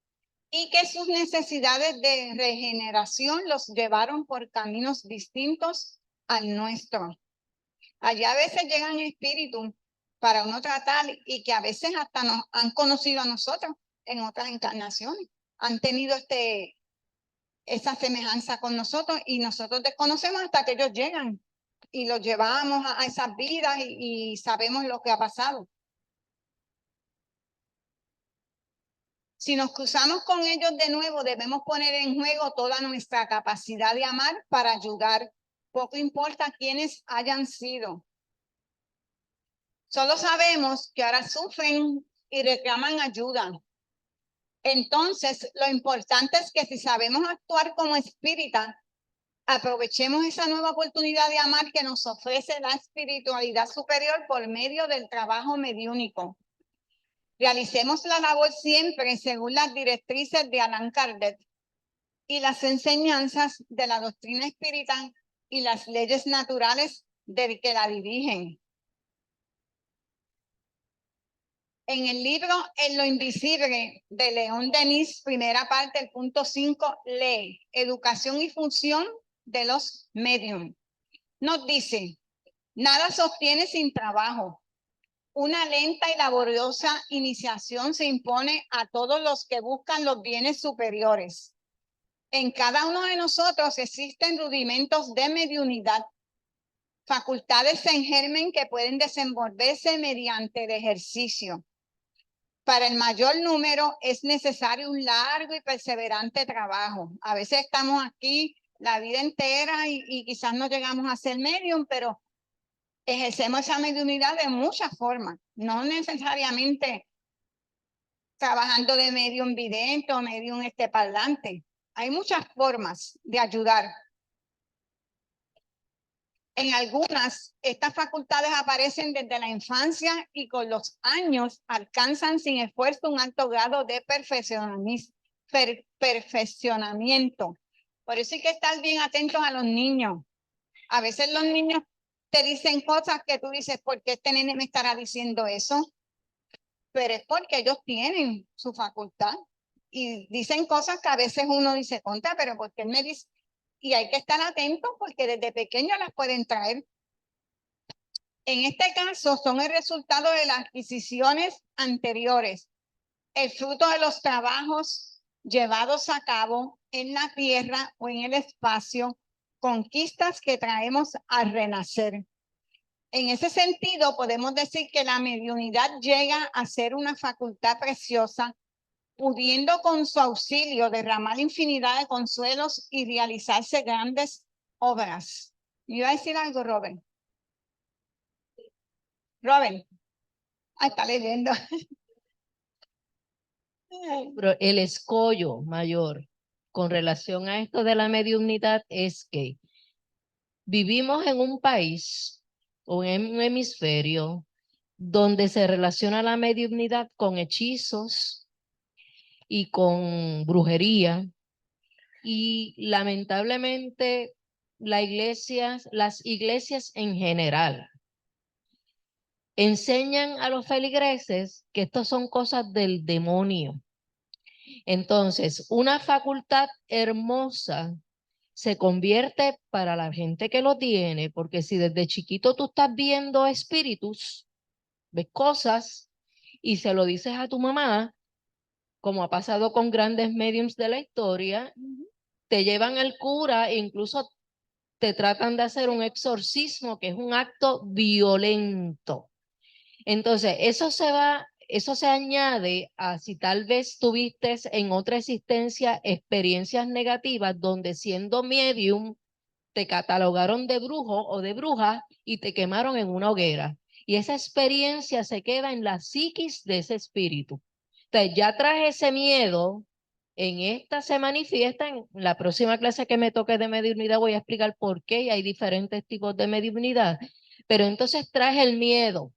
Speaker 1: y que sus necesidades de regeneración los llevaron por caminos distintos al nuestro. Allá a veces llegan espíritus para uno tratar y que a veces hasta nos han conocido a nosotros en otras encarnaciones, han tenido esa semejanza con nosotros y nosotros desconocemos hasta que ellos llegan y los llevamos a esas vidas y sabemos lo que ha pasado. Si nos cruzamos con ellos de nuevo, debemos poner en juego toda nuestra capacidad de amar para ayudar. Poco importa quiénes hayan sido. Solo sabemos que ahora sufren y reclaman ayuda. Entonces, lo importante es que si sabemos actuar como espírita, aprovechemos esa nueva oportunidad de amar que nos ofrece la espiritualidad superior por medio del trabajo mediúnico. Realicemos la labor siempre según las directrices de Allan Kardec y las enseñanzas de la doctrina espírita y las leyes naturales del que la dirigen. En el libro En lo invisible de León Denis, primera parte, el punto 5, lee Educación y función de los medium. Nos dice, nada se obtiene sin trabajo. Una lenta y laboriosa iniciación se impone a todos los que buscan los bienes superiores. En cada uno de nosotros existen rudimentos de mediunidad, facultades en germen que pueden desenvolverse mediante el ejercicio. Para el mayor número es necesario un largo y perseverante trabajo. A veces estamos aquí la vida entera y quizás no llegamos a ser medium, pero ejercemos esa mediunidad de muchas formas, no necesariamente trabajando de medium vidente o medium parlante. Hay muchas formas de ayudar. En algunas, estas facultades aparecen desde la infancia y con los años alcanzan sin esfuerzo un alto grado de perfeccionamiento. Por eso hay que estar bien atentos a los niños. A veces los niños te dicen cosas que tú dices, ¿por qué este nene me estará diciendo eso? Pero es porque ellos tienen su facultad y dicen cosas que a veces uno dice, contra, pero ¿por qué él me dice? Y hay que estar atentos porque desde pequeños las pueden traer. En este caso son el resultado de las adquisiciones anteriores, el fruto de los trabajos llevados a cabo en la tierra o en el espacio, conquistas que traemos al renacer. En ese sentido, podemos decir que la mediunidad llega a ser una facultad preciosa, pudiendo con su auxilio derramar infinidad de consuelos y realizarse grandes obras. ¿Me iba a decir algo, Robert? Robert. Está leyendo.
Speaker 4: Pero el escollo mayor con relación a esto de la mediunidad es que vivimos en un país o en un hemisferio donde se relaciona la mediunidad con hechizos y con brujería, y lamentablemente las iglesias en general enseñan a los feligreses que estas son cosas del demonio. Entonces, una facultad hermosa se convierte para la gente que lo tiene, porque si desde chiquito tú estás viendo espíritus, ves cosas y se lo dices a tu mamá, como ha pasado con grandes mediums de la historia, te llevan al cura e incluso te tratan de hacer un exorcismo, que es un acto violento. Entonces, eso se añade a si tal vez tuviste en otra existencia experiencias negativas donde siendo medium te catalogaron de brujo o de bruja y te quemaron en una hoguera. Y esa experiencia se queda en la psiquis de ese espíritu. Entonces, ya traje ese miedo, en esta se manifiesta, en la próxima clase que me toque de mediunidad voy a explicar por qué y hay diferentes tipos de mediunidad. Pero entonces trae el miedo,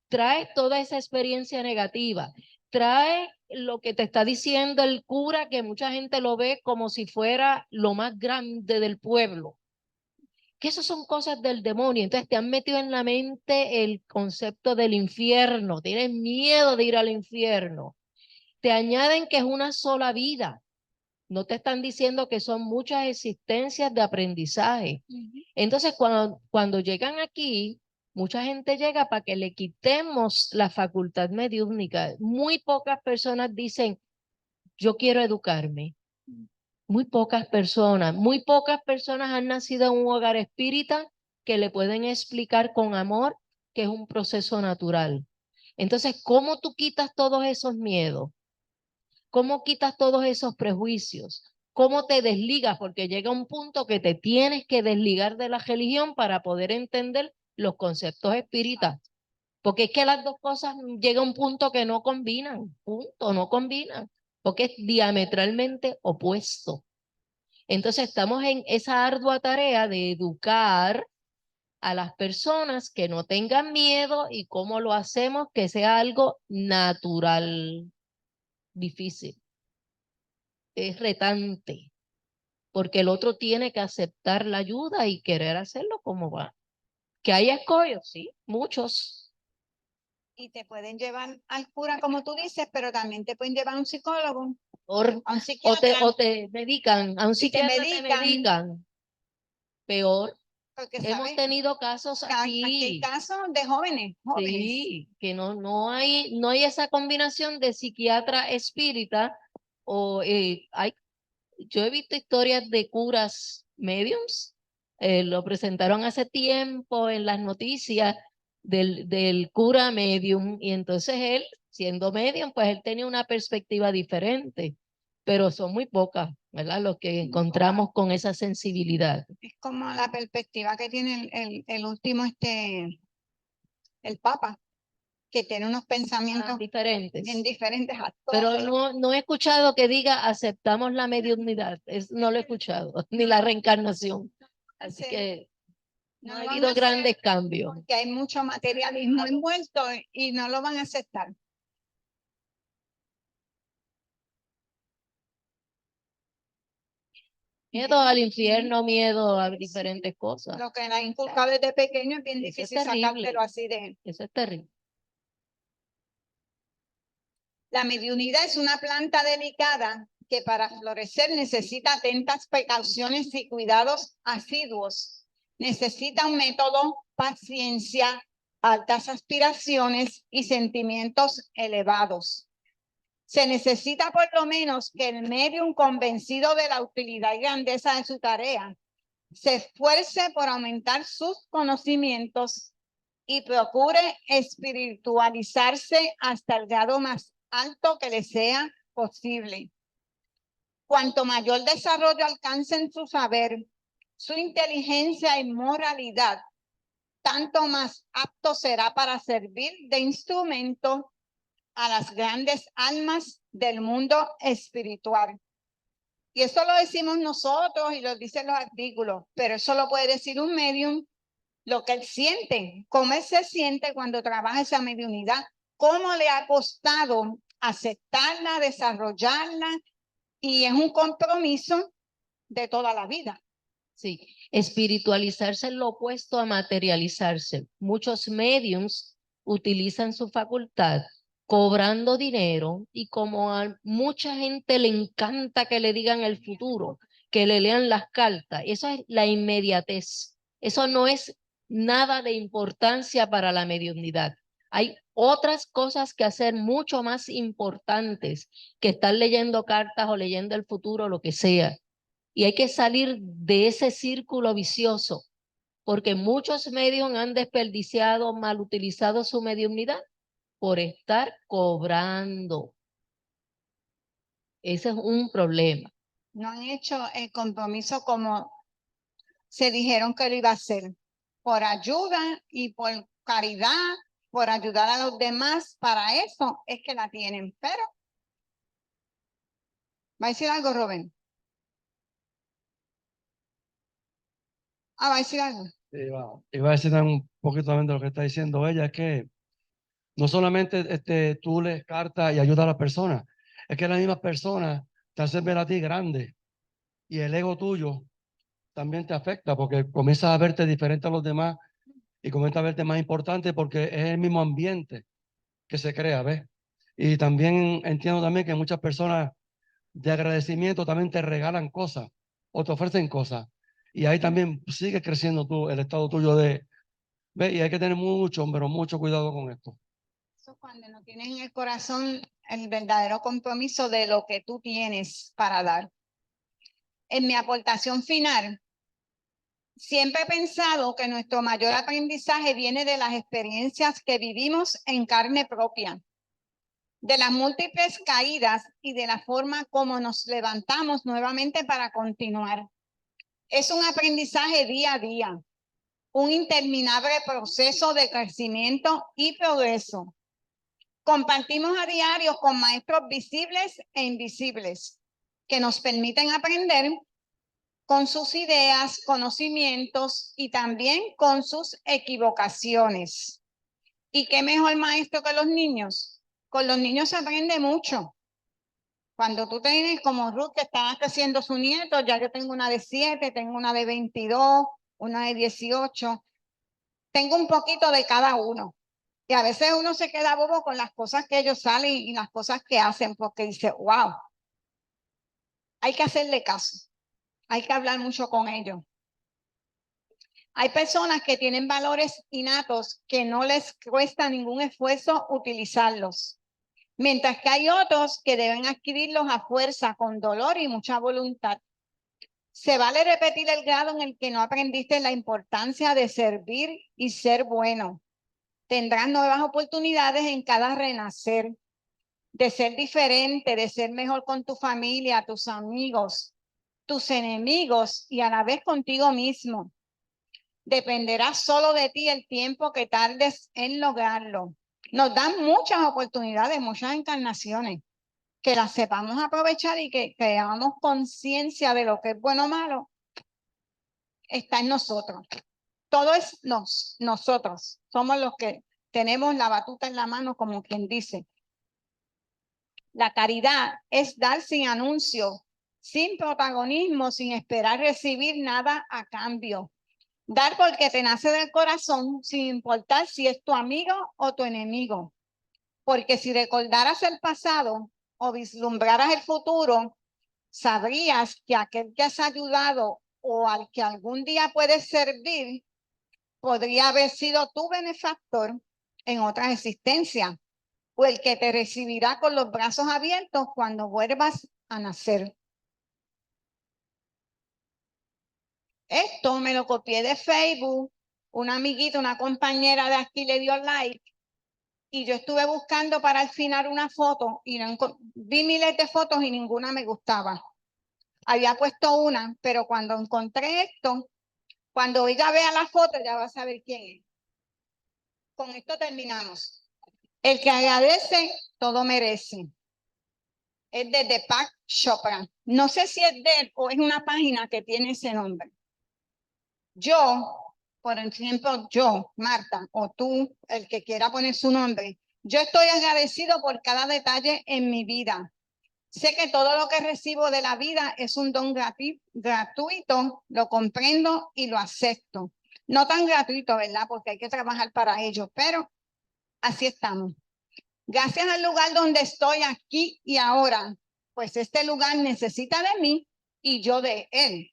Speaker 4: trae toda esa experiencia negativa, trae lo que te está diciendo el cura, que mucha gente lo ve como si fuera lo más grande del pueblo, que eso son cosas del demonio. Entonces te han metido en la mente el concepto del infierno, tienes miedo de ir al infierno. Te añaden que es una sola vida, no te están diciendo que son muchas existencias de aprendizaje. Entonces cuando llegan aquí, mucha gente llega para que le quitemos la facultad mediúnica. Muy pocas personas dicen, yo quiero educarme. Muy pocas personas han nacido en un hogar espírita que le pueden explicar con amor que es un proceso natural. Entonces, ¿cómo tú quitas todos esos miedos? ¿Cómo quitas todos esos prejuicios? ¿Cómo te desligas? Porque llega un punto que te tienes que desligar de la religión para poder entender los conceptos espíritas. Porque es que las dos cosas llega a un punto que no combinan, punto, no combinan, porque es diametralmente opuesto. Entonces estamos en esa ardua tarea de educar a las personas que no tengan miedo y cómo lo hacemos que sea algo natural. Difícil, es retante, porque el otro tiene que aceptar la ayuda y querer hacerlo como va. Que hay escollos, sí, muchos.
Speaker 1: Y te pueden llevar al cura, como tú dices, pero también te pueden llevar a un psicólogo, a un
Speaker 4: O
Speaker 1: psiquiatra,
Speaker 4: te medican, a un
Speaker 1: y te
Speaker 4: psiquiatra te medican. Peor.
Speaker 1: porque
Speaker 4: Hemos
Speaker 1: sabes,
Speaker 4: tenido casos
Speaker 1: aquí hay
Speaker 4: así.
Speaker 1: casos de jóvenes.
Speaker 4: Sí, que no hay esa combinación de psiquiatra espírita o yo he visto historias de curas mediums, lo presentaron hace tiempo en las noticias del cura medium y entonces él, siendo medium, pues él tenía una perspectiva diferente, pero son muy pocas, ¿verdad? Los que encontramos con esa sensibilidad.
Speaker 1: Es como la perspectiva que tiene el último, el Papa, que tiene unos pensamientos
Speaker 4: Diferentes.
Speaker 1: bien diferentes a
Speaker 4: Pero
Speaker 1: todos.
Speaker 4: no he escuchado que diga aceptamos la mediunidad. No lo he escuchado, ni la reencarnación. Así que no ha
Speaker 1: lo van a
Speaker 4: habido
Speaker 1: hacer
Speaker 4: grandes cambios.
Speaker 1: porque hay mucho materialismo envuelto y no lo van a aceptar.
Speaker 4: Miedo al infierno, miedo a diferentes cosas.
Speaker 1: Lo que le ha inculcado desde pequeño es bien
Speaker 4: Eso es
Speaker 1: difícil
Speaker 4: terrible.
Speaker 1: sacártelo así de él.
Speaker 4: Eso es terrible.
Speaker 1: La mediunidad es una planta delicada que para florecer necesita atentas precauciones y cuidados asiduos. Necesita un método, paciencia, altas aspiraciones y sentimientos elevados. Se necesita por lo menos que el medium, convencido de la utilidad y grandeza de su tarea, se esfuerce por aumentar sus conocimientos y procure espiritualizarse hasta el grado más alto que le sea posible. Cuanto mayor desarrollo alcance en su saber, su inteligencia y moralidad, tanto más apto será para servir de instrumento a las grandes almas del mundo espiritual. Y eso lo decimos nosotros y lo dicen los artículos, pero eso lo puede decir un medium, lo que él siente, cómo él se siente cuando trabaja esa mediunidad, cómo le ha costado aceptarla, desarrollarla, y es un compromiso de toda la vida.
Speaker 4: Sí, espiritualizarse es lo opuesto a materializarse. Muchos mediums utilizan su facultad cobrando dinero y como a mucha gente le encanta que le digan el futuro, que le lean las cartas, eso es la inmediatez. Eso no es nada de importancia para la mediunidad. Hay otras cosas que hacer mucho más importantes que estar leyendo cartas o leyendo el futuro, lo que sea. Y hay que salir de ese círculo vicioso, porque muchos medios han desperdiciado, mal utilizado su mediunidad por estar cobrando. Ese es un problema.
Speaker 1: No han hecho el compromiso como se dijeron que lo iba a hacer, por ayuda y por caridad, por ayudar a los demás. Para eso es que la tienen. Pero, ¿va a decir algo, Rubén? ¿Va a decir algo?
Speaker 2: Iba a decir un poquito también de lo que está diciendo ella, es que no solamente tú lees cartas y ayudas a la persona, es que las mismas personas te hacen ver a ti grande y el ego tuyo también te afecta porque comienzas a verte diferente a los demás y comienzas a verte más importante porque es el mismo ambiente que se crea, ¿ves? Y también entiendo también que muchas personas de agradecimiento también te regalan cosas o te ofrecen cosas y ahí también sigue creciendo tú, el estado tuyo de, ¿ves? Y hay que tener mucho, pero mucho cuidado con esto.
Speaker 1: Eso cuando no tienes en el corazón el verdadero compromiso de lo que tú tienes para dar. En mi aportación final, siempre he pensado que nuestro mayor aprendizaje viene de las experiencias que vivimos en carne propia, de las múltiples caídas y de la forma como nos levantamos nuevamente para continuar. Es un aprendizaje día a día, un interminable proceso de crecimiento y progreso. Compartimos a diario con maestros visibles e invisibles que nos permiten aprender con sus ideas, conocimientos y también con sus equivocaciones. ¿Y qué mejor maestro que los niños? Con los niños se aprende mucho. Cuando tú tienes como Ruth que está creciendo su nieto, ya yo tengo una de 7, tengo una de 22, una de 18. Tengo un poquito de cada uno. Y a veces uno se queda bobo con las cosas que ellos salen y las cosas que hacen porque dice, wow, hay que hacerle caso. Hay que hablar mucho con ellos. Hay personas que tienen valores innatos que no les cuesta ningún esfuerzo utilizarlos, mientras que hay otros que deben adquirirlos a fuerza, con dolor y mucha voluntad. Se vale repetir el grado en el que no aprendiste la importancia de servir y ser bueno. Tendrás nuevas oportunidades en cada renacer, de ser diferente, de ser mejor con tu familia, tus amigos, tus enemigos y a la vez contigo mismo. Dependerá solo de ti el tiempo que tardes en lograrlo. Nos dan muchas oportunidades, muchas encarnaciones, que las sepamos aprovechar y que creamos conciencia de lo que es bueno o malo, está en nosotros. Todo es nosotros. Somos los que tenemos la batuta en la mano, como quien dice. La caridad es dar sin anuncio, sin protagonismo, sin esperar recibir nada a cambio. Dar porque te nace del corazón, sin importar si es tu amigo o tu enemigo. Porque si recordaras el pasado o vislumbraras el futuro, sabrías que aquel que has ayudado o al que algún día puedes servir, podría haber sido tu benefactor en otra existencia, o el que te recibirá con los brazos abiertos cuando vuelvas a nacer. Esto me lo copié de Facebook, una amiguita, una compañera de aquí le dio like, y yo estuve buscando para al final una foto, y no vi miles de fotos y ninguna me gustaba. Había puesto una, pero cuando encontré esto, cuando ella vea la foto, ya va a saber quién es. Con esto terminamos. El que agradece, todo merece. Es de Deepak Chopra. No sé si es de él o es una página que tiene ese nombre. Yo, por ejemplo, yo, Marta, o tú, el que quiera poner su nombre, yo estoy agradecido por cada detalle en mi vida. Sé que todo lo que recibo de la vida es un don gratuito, lo comprendo y lo acepto. No tan gratuito, ¿verdad? Porque hay que trabajar para ello, pero así estamos. Gracias al lugar donde estoy aquí y ahora, pues este lugar necesita de mí y yo de él.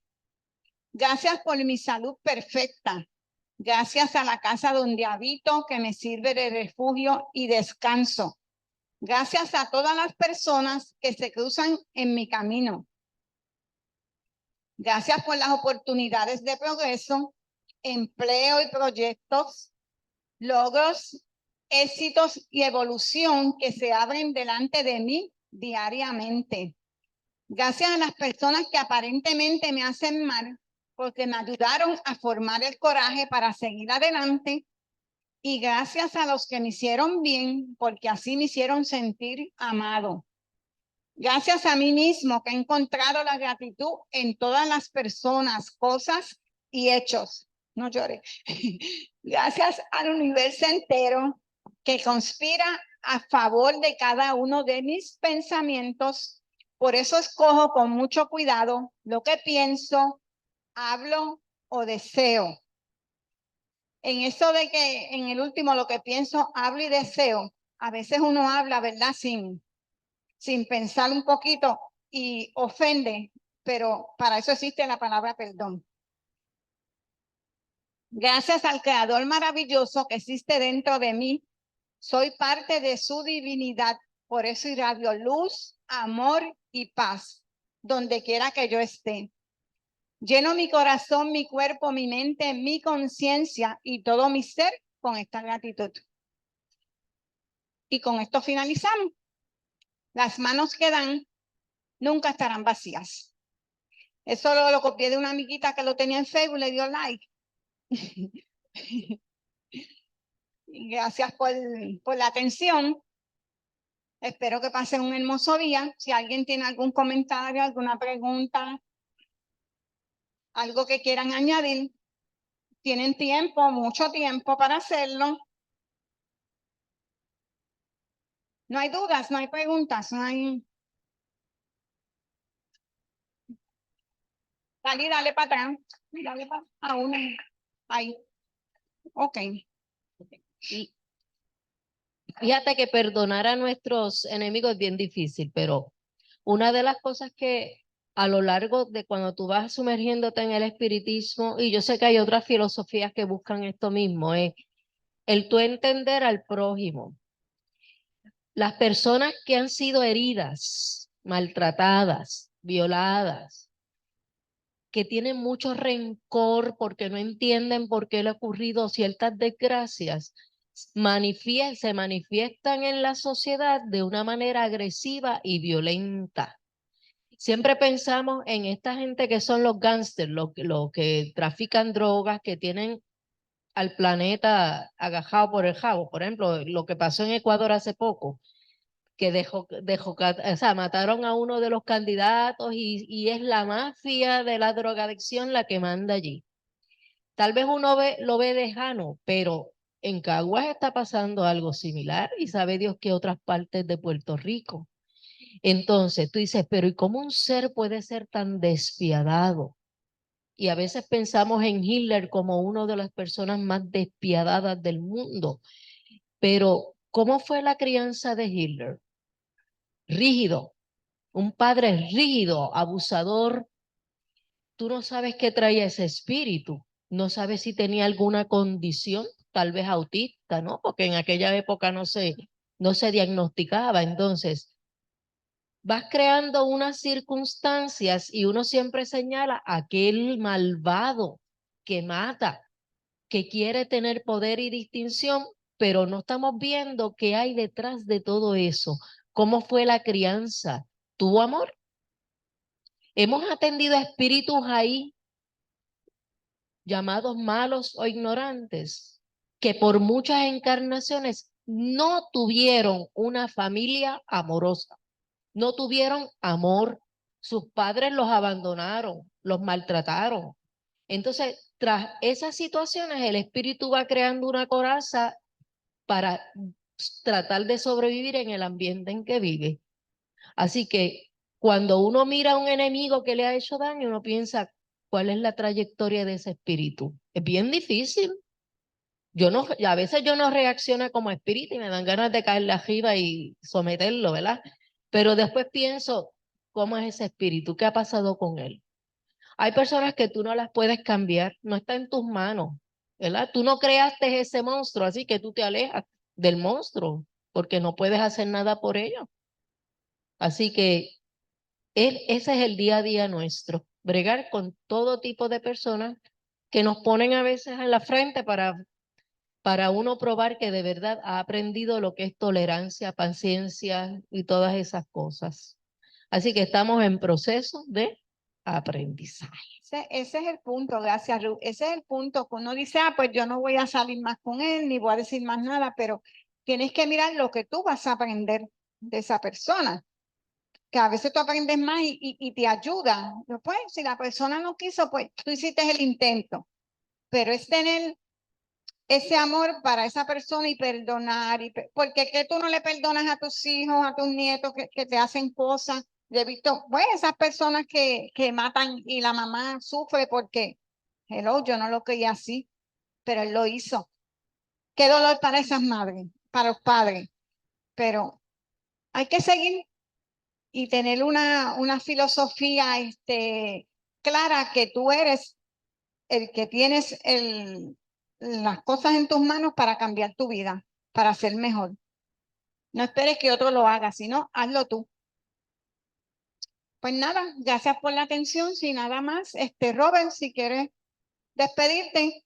Speaker 1: Gracias por mi salud perfecta, Gracias a la casa donde habito, que me sirve de refugio y descanso. Gracias a todas las personas que se cruzan en mi camino. Gracias por las oportunidades de progreso, empleo y proyectos, logros, éxitos y evolución que se abren delante de mí diariamente. Gracias a las personas que aparentemente me hacen mal, porque me ayudaron a formar el coraje para seguir adelante. Y gracias a los que me hicieron bien, porque así me hicieron sentir amado. Gracias a mí mismo, que he encontrado la gratitud en todas las personas, cosas y hechos. No llore. Gracias al universo entero, que conspira a favor de cada uno de mis pensamientos. Por eso escojo con mucho cuidado lo que pienso, hablo o deseo. En eso de que en el último lo que pienso, hablo y deseo, a veces uno habla, ¿verdad? Sin pensar un poquito y ofende, pero para eso existe la palabra perdón. Gracias al Creador maravilloso que existe dentro de mí, soy parte de su divinidad, por eso irradio luz, amor y paz, donde quiera que yo esté. Lleno mi corazón, mi cuerpo, mi mente, mi conciencia y todo mi ser con esta gratitud. Y con esto finalizamos. Las manos que dan nunca estarán vacías. Eso lo copié de una amiguita que lo tenía en Facebook, le dio like. Gracias por la atención. Espero que pasen un hermoso día. Si alguien tiene algún comentario, alguna pregunta, algo que quieran añadir, tienen tiempo, mucho tiempo para hacerlo. No hay dudas, no hay preguntas, no hay... Dale para atrás. Dale para a una. Ahí. Ok.
Speaker 4: Y fíjate que perdonar a nuestros enemigos es bien difícil, pero una de las cosas que a lo largo de cuando tú vas sumergiéndote en el espiritismo, y yo sé que hay otras filosofías que buscan esto mismo, es el tú entender al prójimo. Las personas que han sido heridas, maltratadas, violadas, que tienen mucho rencor porque no entienden por qué le ha ocurrido ciertas desgracias, se manifiestan en la sociedad de una manera agresiva y violenta. Siempre pensamos en esta gente que son los gángsters, los que trafican drogas, que tienen al planeta agajado por el jabo. Por ejemplo, lo que pasó en Ecuador hace poco, que o sea, mataron a uno de los candidatos y es la mafia de la drogadicción la que manda allí. Tal vez uno lo ve lejano, pero en Caguas está pasando algo similar y sabe Dios que otras partes de Puerto Rico. Entonces tú dices, pero ¿y cómo un ser puede ser tan despiadado? Y a veces pensamos en Hitler como una de las personas más despiadadas del mundo. Pero ¿cómo fue la crianza de Hitler? Rígido, un padre rígido, abusador. Tú no sabes qué traía ese espíritu, no sabes si tenía alguna condición, tal vez autista, ¿no? Porque en aquella época no se diagnosticaba. Entonces, vas creando unas circunstancias y uno siempre señala a aquel malvado que mata, que quiere tener poder y distinción, pero no estamos viendo qué hay detrás de todo eso. ¿Cómo fue la crianza? ¿Tuvo amor? Hemos atendido a espíritus ahí llamados malos o ignorantes, que por muchas encarnaciones no tuvieron una familia amorosa, no tuvieron amor, sus padres los abandonaron, los maltrataron. Entonces, tras esas situaciones, el espíritu va creando una coraza para tratar de sobrevivir en el ambiente en que vive. Así que cuando uno mira a un enemigo que le ha hecho daño, uno piensa, ¿cuál es la trayectoria de ese espíritu? Es bien difícil. A veces yo no reacciono como espíritu y me dan ganas de caerle arriba y someterlo, ¿verdad? Pero después pienso, ¿cómo es ese espíritu? ¿Qué ha pasado con él? Hay personas que tú no las puedes cambiar, no está en tus manos. ¿verdad? Tú no creaste ese monstruo, así que tú te alejas del monstruo porque no puedes hacer nada por ello. Así que ese es el día a día nuestro, bregar con todo tipo de personas que nos ponen a veces en la frente para uno probar que de verdad ha aprendido lo que es tolerancia, paciencia y todas esas cosas. Así que estamos en proceso de aprendizaje.
Speaker 1: Ese es el punto, gracias Ruth. Ese es el punto que uno dice, pues yo no voy a salir más con él, ni voy a decir más nada, pero tienes que mirar lo que tú vas a aprender de esa persona, que a veces tú aprendes más y te ayuda. Pues si la persona no quiso, pues tú hiciste el intento, pero es tener ese amor para esa persona y perdonar, porque que tú no le perdonas a tus hijos, a tus nietos que te hacen cosas. Yo he visto, pues, esas personas que matan y la mamá sufre porque, hello, yo no lo quería así, pero él lo hizo. Qué dolor para esas madres, para los padres, pero hay que seguir y tener una filosofía clara que tú eres el que tienes las cosas en tus manos para cambiar tu vida, para ser mejor. No esperes que otro lo haga, sino hazlo tú. Pues nada, gracias por la atención. Si nada más, Robert, si quieres despedirte.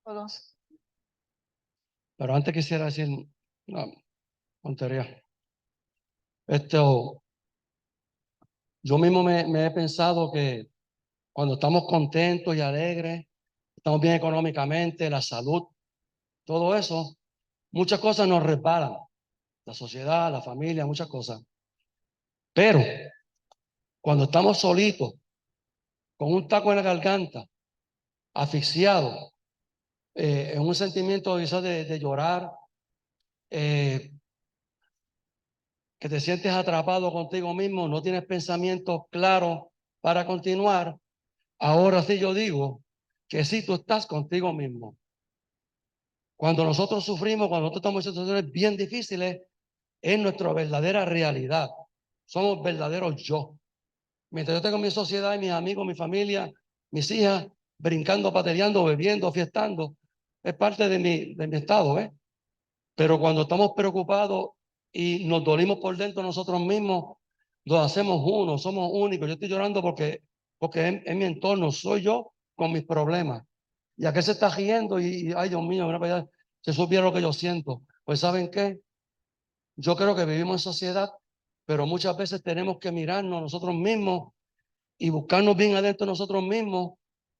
Speaker 1: Todos.
Speaker 2: Pero antes quisiera decir una tontería. Yo mismo me he pensado que cuando estamos contentos y alegres, estamos bien económicamente, la salud, todo eso, muchas cosas nos resbalan. La sociedad, la familia, muchas cosas. Pero cuando estamos solitos, con un taco en la garganta, asfixiados, en un sentimiento quizás de llorar, que te sientes atrapado contigo mismo, no tienes pensamientos claros para continuar, ahora sí yo digo que sí tú estás contigo mismo. Cuando nosotros sufrimos, cuando nosotros estamos en situaciones bien difíciles, es nuestra verdadera realidad. Somos verdaderos yo. Mientras yo tengo mi sociedad y mis amigos, mi familia, mis hijas, brincando, pateleando, bebiendo, fiestando, es parte de mi estado, ¿eh? Pero cuando estamos preocupados y nos dolimos por dentro nosotros mismos, nos hacemos uno, somos únicos. Yo estoy llorando porque en mi entorno soy yo con mis problemas. Y aquel se está riendo ay Dios mío, mira para allá, se supiera lo que yo siento. Pues ¿saben qué? Yo creo que vivimos en sociedad, pero muchas veces tenemos que mirarnos nosotros mismos y buscarnos bien adentro nosotros mismos,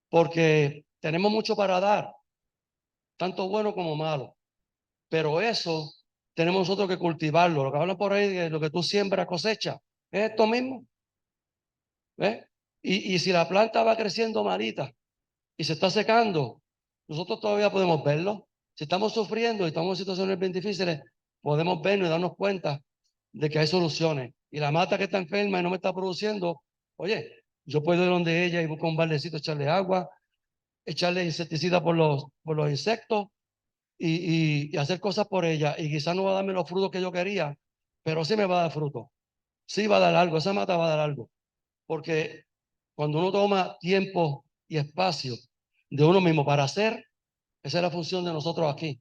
Speaker 2: porque tenemos mucho para dar, tanto bueno como malo. Pero eso tenemos nosotros que cultivarlo. Lo que hablan por ahí de lo que tú siembras cosecha, es esto mismo. ¿Ves? Y si la planta va creciendo malita y se está secando, nosotros todavía podemos verlo. Si estamos sufriendo y estamos en situaciones bien difíciles, podemos vernos y darnos cuenta de que hay soluciones. Y la mata que está enferma y no me está produciendo, oye, yo puedo ir donde ella y buscar un baldecito, echarle agua, echarle insecticida por los insectos y hacer cosas por ella. Y quizás no va a darme los frutos que yo quería, pero sí me va a dar fruto. Sí va a dar algo, esa mata va a dar algo. Porque cuando uno toma tiempo y espacio de uno mismo para hacer, esa es la función de nosotros aquí.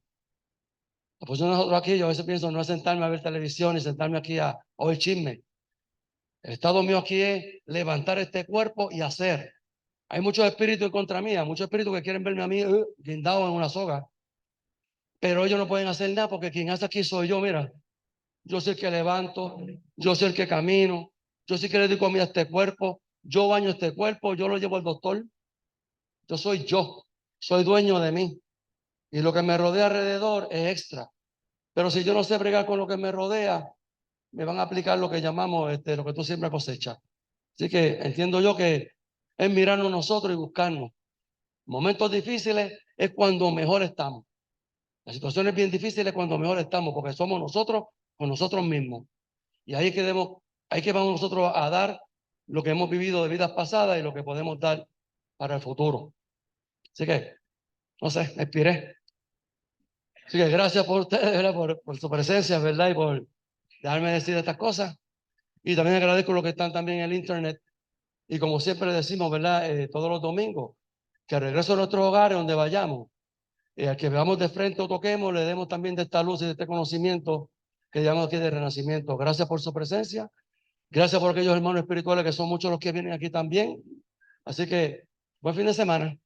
Speaker 2: La función de nosotros aquí, yo a veces pienso, no es sentarme a ver televisión y sentarme aquí a oír chisme. El estado mío aquí es levantar este cuerpo y hacer. Hay muchos espíritus en contra mía, muchos espíritus que quieren verme a mí guindado en una soga, pero ellos no pueden hacer nada porque quien hace aquí soy yo, mira. Yo soy el que levanto, yo soy el que camino, yo soy el que le doy comida a este cuerpo, yo baño este cuerpo, yo lo llevo al doctor. Yo soy dueño de mí. Y lo que me rodea alrededor es extra. Pero si yo no sé bregar con lo que me rodea, me van a aplicar lo que llamamos lo que tú siempre cosechas. Así que entiendo yo que es mirarnos nosotros y buscarnos. Momentos difíciles es cuando mejor estamos. Las situaciones bien difíciles es cuando mejor estamos, porque somos nosotros con nosotros mismos. Y ahí que vamos nosotros a dar lo que hemos vivido de vidas pasadas y lo que podemos dar para el futuro. Así que, no sé, me expiré. Así que gracias por ustedes, ¿verdad? Por su presencia, ¿verdad? Y por dejarme decir estas cosas. Y también agradezco los que están también en el internet. Y como siempre decimos, ¿verdad? Todos los domingos, que al regreso a nuestros hogares, donde vayamos, al que veamos de frente o toquemos, le demos también de esta luz y de este conocimiento que llamamos aquí de renacimiento. Gracias por su presencia. Gracias por aquellos hermanos espirituales que son muchos los que vienen aquí también. Así que, buen fin de semana.